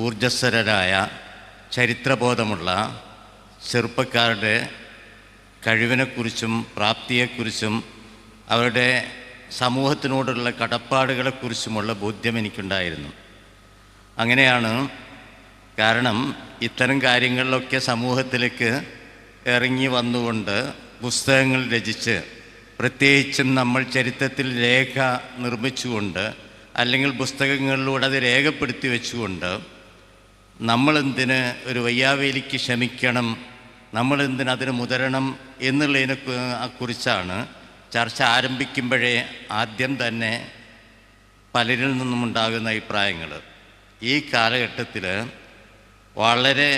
ഊർജ്ജസ്വരരായ ചരിത്രബോധമുള്ള ചെറുപ്പക്കാരുടെ കഴിവിനെക്കുറിച്ചും പ്രാപ്തിയെക്കുറിച്ചും അവരുടെ സമൂഹത്തിനോടുള്ള കടപ്പാടുകളെക്കുറിച്ചുമുള്ള ബോധ്യം എനിക്കുണ്ടായിരുന്നു. അങ്ങനെയാണ്, കാരണം ഇത്തരം കാര്യങ്ങളിലൊക്കെ സമൂഹത്തിലേക്ക് ഇറങ്ങി വന്നുകൊണ്ട് പുസ്തകങ്ങൾ രചിച്ച്, പ്രത്യേകിച്ചും നമ്മൾ ചരിത്രത്തിൽ രേഖ നിർമ്മിച്ചുകൊണ്ട് അല്ലെങ്കിൽ പുസ്തകങ്ങളിലൂടെ അത് രേഖപ്പെടുത്തി വെച്ചുകൊണ്ട് നമ്മളെന്തിന് ഒരു വയ്യാവേലിക്ക് ക്ഷമിക്കണം, നമ്മളെന്തിന് അതിന് മുതിരണം എന്നുള്ളതിനെ കുറിച്ചാണ് ചർച്ച ആരംഭിക്കുമ്പോഴേ ആദ്യം തന്നെ പലരിൽ നിന്നുമുണ്ടാകുന്ന അഭിപ്രായങ്ങൾ. ഈ കാലഘട്ടത്തിൽ വളരെ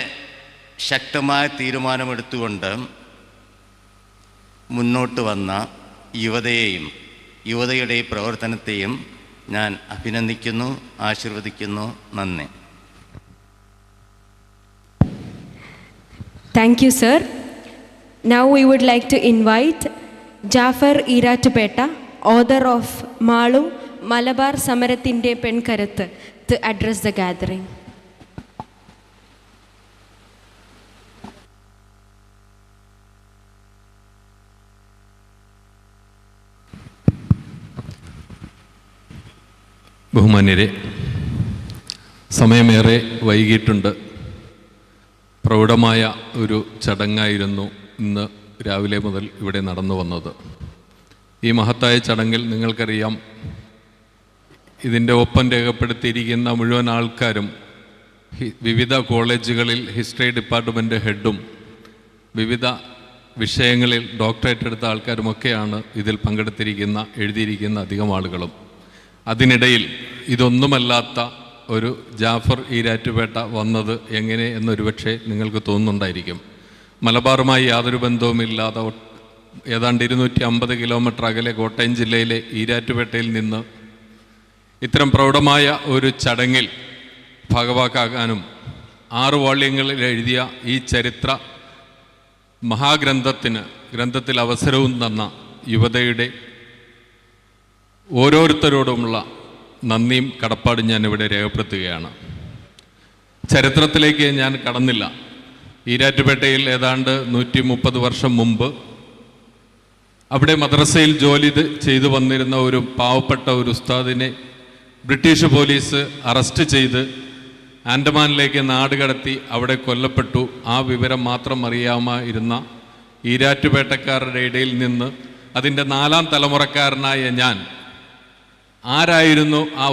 ശക്തമായ തീരുമാനമെടുത്തുകൊണ്ട് മുന്നോട്ട് വന്ന യുവതയെയും യുവതയുടെ ഈ പ്രവർത്തനത്തെയും ഞാൻ അഭിനന്ദിക്കുന്നു, ആശീർവദിക്കുന്നു. നന്ദി. Thank you, sir. Now we would like to invite Jafar Iratupeta, author of Malu, Malabar Samarathinte Penkarathu, to address the gathering. ബഹുമാന്യരെ, സമയമേറെ വൈകിട്ടുണ്ട്. പ്രൗഢമായ ഒരു ചടങ്ങായിരുന്നു ഇന്ന് രാവിലെ മുതൽ ഇവിടെ നടന്നു വന്നത്. ഈ മഹത്തായ ചടങ്ങിൽ നിങ്ങൾക്കറിയാം, ഇതിൻ്റെ ഒപ്പം രേഖപ്പെടുത്തിയിരിക്കുന്ന മുഴുവൻ ആൾക്കാരും വിവിധ കോളേജുകളിൽ ഹിസ്റ്ററി ഡിപ്പാർട്ട്മെൻറ്റ് ഹെഡും വിവിധ വിഷയങ്ങളിൽ ഡോക്ടറേറ്റ് എടുത്ത ആൾക്കാരുമൊക്കെയാണ് ഇതിൽ പങ്കെടുത്തിരിക്കുന്ന എഴുതിയിരിക്കുന്ന അധികം ആളുകളും. അതിനിടയിൽ ഇതൊന്നുമല്ലാത്ത ഒരു ജാഫർ ഈരാറ്റുപേട്ട വന്നത് എങ്ങനെ എന്നൊരുപക്ഷെ നിങ്ങൾക്ക് തോന്നുന്നുണ്ടായിരിക്കും. മലബാറുമായി യാതൊരു ബന്ധവുമില്ലാതെ ഏതാണ്ട് 250 കിലോമീറ്റർ അകലെ കോട്ടയം ജില്ലയിലെ ഈരാറ്റുപേട്ടയിൽ നിന്ന് ഇത്തരം പ്രൗഢമായ ഒരു ചടങ്ങിൽ ഭാഗവാക്കാകാനും 6 വോള്യങ്ങളിൽ എഴുതിയ ഈ ചരിത്ര ഗ്രന്ഥത്തിൽ അവസരവും തന്ന യുവതയുടെ ഓരോരുത്തരോടുമുള്ള നന്ദിയും കടപ്പാടും ഞാനിവിടെ രേഖപ്പെടുത്തുകയാണ്. ചരിത്രത്തിലേക്ക് ഞാൻ കടന്നില്ല. ഈരാറ്റുപേട്ടയിൽ ഏതാണ്ട് 130 വർഷം മുമ്പ് അവിടെ മദ്രസയിൽ ജോലി ചെയ്തു വന്നിരുന്ന ഒരു പാവപ്പെട്ട ഒരു ഉസ്താദിനെ ബ്രിട്ടീഷ് പോലീസ് അറസ്റ്റ് ചെയ്ത് ആൻഡമാനിലേക്ക് നാടുകടത്തി അവിടെ കൊല്ലപ്പെട്ടു. ആ വിവരം മാത്രം അറിയാമായിരുന്ന ഈരാറ്റുപേട്ടക്കാരുടെ ഇടയിൽ നിന്ന് അതിൻ്റെ 4ാം തലമുറക്കാരനായ ഞാൻ, ആരായിരുന്നു ആ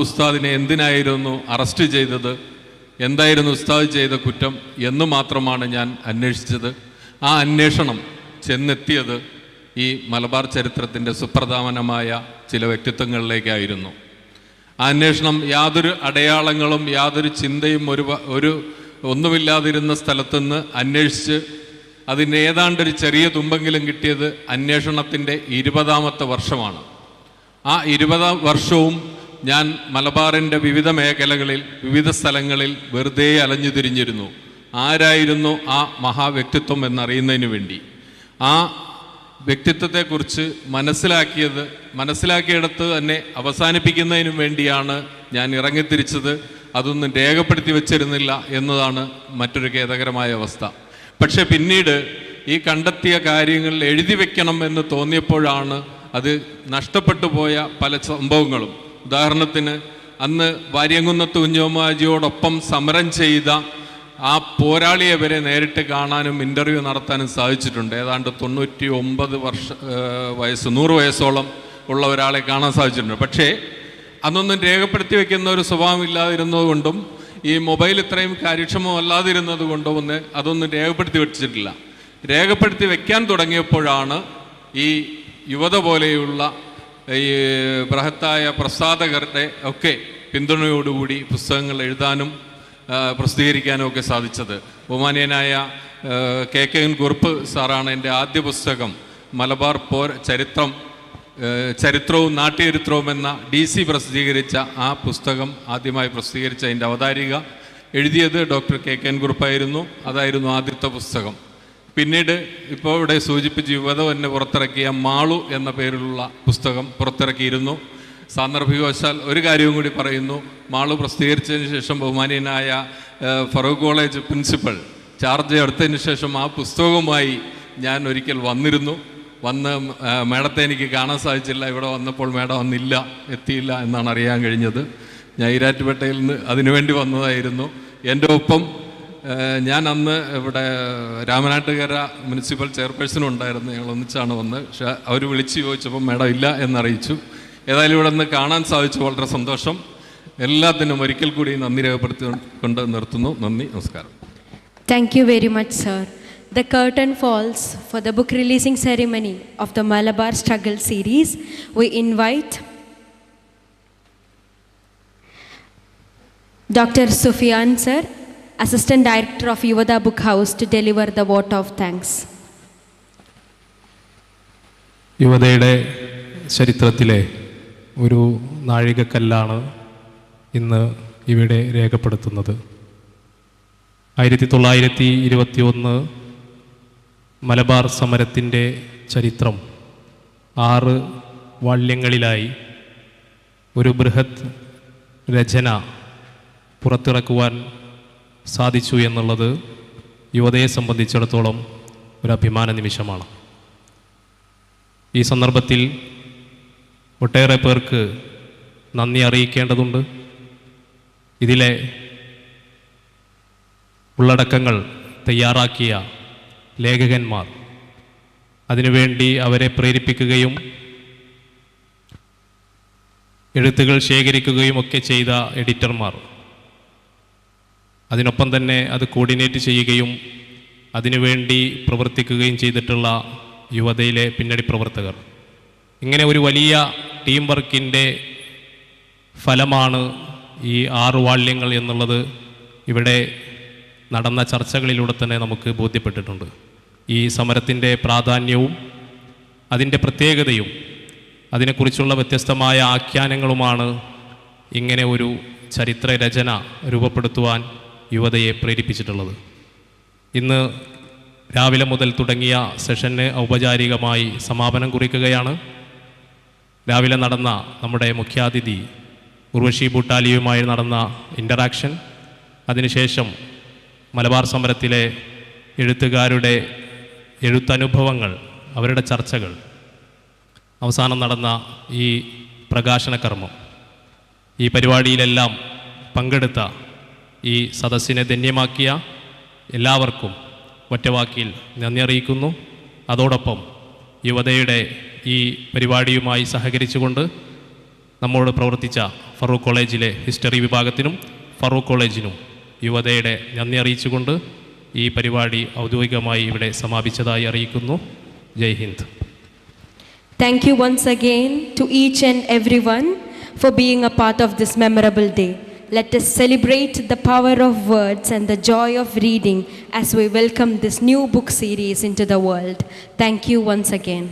ഉസ്താദിനെ എന്തിനായിരുന്നു അറസ്റ്റ് ചെയ്തത്, എന്തായിരുന്നു ഉസ്താദ് ചെയ്ത കുറ്റം എന്ന് മാത്രമാണ് ഞാൻ അന്വേഷിച്ചത്. ആ അന്വേഷണം ചെന്നെത്തിയത് ഈ മലബാർ ചരിത്രത്തിൻ്റെ സുപ്രധാനമായ ചില വ്യക്തിത്വങ്ങളിലേക്കായിരുന്നു. ആ അന്വേഷണം യാതൊരു അടയാളങ്ങളും യാതൊരു ചിന്തയും ഒന്നുമില്ലാതിരുന്ന സ്ഥലത്തുനിന്ന് അന്വേഷിച്ച് അതിന് ഏതാണ്ടൊരു ചെറിയ തുമ്പെങ്കിലും കിട്ടിയത് അന്വേഷണത്തിൻ്റെ 20ാമത്തെ വർഷമാണ്. ആ 20ാം വർഷവും ഞാൻ മലബാറിൻ്റെ വിവിധ മേഖലകളിൽ വിവിധ സ്ഥലങ്ങളിൽ വെറുതെ അലഞ്ഞു തിരിഞ്ഞിരുന്നു. ആരായിരുന്നു ആ മഹാവ്യക്തിത്വം എന്നറിയുന്നതിന് വേണ്ടി. ആ വ്യക്തിത്വത്തെക്കുറിച്ച് മനസ്സിലാക്കിയെടുത്ത് തന്നെ അവസാനിപ്പിക്കുന്നതിനും വേണ്ടിയാണ് ഞാൻ ഇറങ്ങിത്തിരിച്ചത്. അതൊന്നും രേഖപ്പെടുത്തി വച്ചിരുന്നില്ല എന്നതാണ് മറ്റൊരു ഖേദകരമായ അവസ്ഥ. പക്ഷെ പിന്നീട് ഈ കണ്ടെത്തിയ കാര്യങ്ങൾ എഴുതി വെക്കണം എന്ന് തോന്നിയപ്പോഴാണ് അത് നഷ്ടപ്പെട്ടു പോയ പല സംഭവങ്ങളും. ഉദാഹരണത്തിന്, അന്ന് വാര്യംകുന്നത്ത് കുഞ്ഞോമാജിയോടൊപ്പം സമരം ചെയ്ത ആ പോരാളിയെ വരെ നേരിട്ട് കാണാനും ഇൻ്റർവ്യൂ നടത്താനും സാധിച്ചിട്ടുണ്ട്. ഏതാണ്ട് 99 വയസ്സ് 100 വയസ്സോളം ഉള്ള ഒരാളെ കാണാൻ സാധിച്ചിട്ടുണ്ട്. പക്ഷേ അതൊന്നും രേഖപ്പെടുത്തി വയ്ക്കുന്ന ഒരു സ്വഭാവം ഇല്ലാതിരുന്നതുകൊണ്ടും ഈ മൊബൈൽ ഇത്രയും കാര്യക്ഷമമല്ലാതിരുന്നത് കൊണ്ടും അതൊന്നും രേഖപ്പെടുത്തി വെച്ചിട്ടില്ല. രേഖപ്പെടുത്തി വയ്ക്കാൻ തുടങ്ങിയപ്പോഴാണ് ഈ യുവത പോലെയുള്ള ഈ ബൃഹത്തായ പ്രസാധകരുടെ ഒക്കെ പിന്തുണയോടുകൂടി പുസ്തകങ്ങൾ എഴുതാനും പ്രസിദ്ധീകരിക്കാനും ഒക്കെ സാധിച്ചത്. ബഹുമാനീയനായ KK കുറുപ്പ് സാറാണ് എൻ്റെ ആദ്യ പുസ്തകം മലബാർ ചരിത്രവും നാട്യചരിത്രവും എന്ന DC പ്രസിദ്ധീകരിച്ച ആ പുസ്തകം ആദ്യമായി പ്രസിദ്ധീകരിച്ച അതിൻ്റെ അവതാരിക എഴുതിയത് ഡോക്ടർ കെ കുറുപ്പായിരുന്നു. അതായിരുന്നു ആദ്യത്തെ പുസ്തകം. പിന്നീട് ഇപ്പോൾ ഇവിടെ സൂചിപ്പിച്ച് യുവത തന്നെ പുറത്തിറക്കിയ മാളു എന്ന പേരിലുള്ള പുസ്തകം പുറത്തിറക്കിയിരുന്നു. സാന്ദർഭികവശാൽ ഒരു കാര്യവും കൂടി പറയുന്നു. മാളു പ്രസിദ്ധീകരിച്ചതിന് ശേഷം ബഹുമാനീയനായ ഫറൂഖ് കോളേജ് പ്രിൻസിപ്പൽ ചാർജ് എടുത്തതിന് ശേഷം ആ പുസ്തകവുമായി ഞാൻ ഒരിക്കൽ വന്ന് മേഡത്തെ എനിക്ക് കാണാൻ സാധിച്ചില്ല. ഇവിടെ വന്നപ്പോൾ മേഡം വന്നില്ല, എത്തിയില്ല എന്നാണ് അറിയാൻ കഴിഞ്ഞത്. ഞാൻ ഈരാറ്റുപേട്ടയിൽ നിന്ന് അതിനുവേണ്ടി വന്നതായിരുന്നു. എൻ്റെ ഒപ്പം ഞാൻ അന്ന് ഇവിടെ രാമനാട്ടുകര മുനിസിപ്പൽ ചെയർപേഴ്സണും ഉണ്ടായിരുന്നു. ഞങ്ങൾ ഒന്നിച്ചാണ് വന്നത്. പക്ഷേ അവർ വിളിച്ച് ചോദിച്ചപ്പോൾ മേഡം ഇല്ല എന്നറിയിച്ചു. ഏതായാലും ഇവിടെ നിന്ന് കാണാൻ സാധിച്ചു, വളരെ സന്തോഷം. എല്ലാത്തിനും ഒരിക്കൽ കൂടി നന്ദി രേഖപ്പെടുത്തിക്കൊണ്ട് നിർത്തുന്നു. നന്ദി, നമസ്കാരം. Thank you very much, sir. The curtain falls for the book releasing ceremony of the Malabar Struggle series. We invite Dr. Sufyan sir, Assistant Director of Yuvatha Book House, to deliver the vote of thanks. യുവതയുടെ ചരിത്രത്തിലെ ഒരു നാഴികക്കല്ലാണ് ഇന്ന് ഇവിടെ രേഖപ്പെടുത്തുന്നത്. 1921 മലബാർ സമരത്തിൻ്റെ ചരിത്രം 6 വാള്യങ്ങളിലായി ഒരു ബൃഹത് രചന പുറത്തിറക്കുവാൻ സാധിച്ചു എന്നുള്ളത് യുവതയെ സംബന്ധിച്ചിടത്തോളം ഒരു അഭിമാന നിമിഷമാണ്. ഈ സന്ദർഭത്തിൽ ഒട്ടേറെ പേർക്ക് നന്ദി അറിയിക്കേണ്ടതുണ്ട്. ഇതിലെ ഉള്ളടക്കങ്ങൾ തയ്യാറാക്കിയ ലേഖകന്മാർ, അതിനുവേണ്ടി അവരെ പ്രേരിപ്പിക്കുകയും എഴുത്തുകൾ ശേഖരിക്കുകയും ഒക്കെ ചെയ്ത എഡിറ്റർമാർ, അതിനൊപ്പം തന്നെ അത് കോർഡിനേറ്റ് ചെയ്യുകയും അതിനുവേണ്ടി പ്രവർത്തിക്കുകയും ചെയ്തിട്ടുള്ള യുവതയിലെ പിന്നണി പ്രവർത്തകർ, ഇങ്ങനെ ഒരു വലിയ ടീം വർക്കിൻ്റെ ഫലമാണ് ഈ 6 വാള്യങ്ങൾ എന്നുള്ളത് ഇവിടെ നടന്ന ചർച്ചകളിലൂടെ തന്നെ നമുക്ക് ബോധ്യപ്പെട്ടിട്ടുണ്ട്. ഈ സമരത്തിൻ്റെ പ്രാധാന്യവും അതിൻ്റെ പ്രത്യേകതയും അതിനെക്കുറിച്ചുള്ള വ്യത്യസ്തമായ ആഖ്യാനങ്ങളുമാണ് ഇങ്ങനെ ഒരു ചരിത്ര രചന രൂപപ്പെടുത്തുവാൻ യുവതയെ പ്രേരിപ്പിച്ചിട്ടുള്ളത്. ഇന്ന് രാവിലെ മുതൽ തുടങ്ങിയ സെഷന് ഔപചാരികമായി സമാപനം കുറിക്കുകയാണ്. രാവിലെ നടന്ന നമ്മുടെ മുഖ്യാതിഥി ഉർവശി ബൂട്ടാലിയുമായി നടന്ന ഇൻ്ററാക്ഷൻ, അതിനുശേഷം മലബാർ സമരത്തിലെ എഴുത്തുകാരുടെ എഴുത്തനുഭവങ്ങൾ, അവരുടെ ചർച്ചകൾ, അവസാനം നടന്ന ഈ പ്രകാശന കർമ്മം, ഈ പരിപാടിയിലെല്ലാം പങ്കെടുത്ത ഈ സദസ്സിനെ ധന്യമാക്കിയ എല്ലാവർക്കും ഒറ്റവാക്കിൽ നന്ദി അറിയിക്കുന്നു. അതോടൊപ്പം യുവതയുടെ ഈ പരിപാടിയുമായി സഹകരിച്ചുകൊണ്ട് നമ്മോട് പ്രവർത്തിച്ച ഫറൂഖ് കോളേജിലെ ഹിസ്റ്ററി വിഭാഗത്തിനും ഫറൂഖ് കോളേജിനും യുവതയുടെ നന്ദി അറിയിച്ചുകൊണ്ട് ഈ പരിപാടി ഔദ്യോഗികമായി ഇവിടെ സമാപിച്ചതായി അറിയിക്കുന്നു. ജയ് Hind. Thank you once again to each and everyone for being a part of this memorable day. Let us celebrate the power of words and the joy of reading as we welcome this new book series into the world. Thank you once again.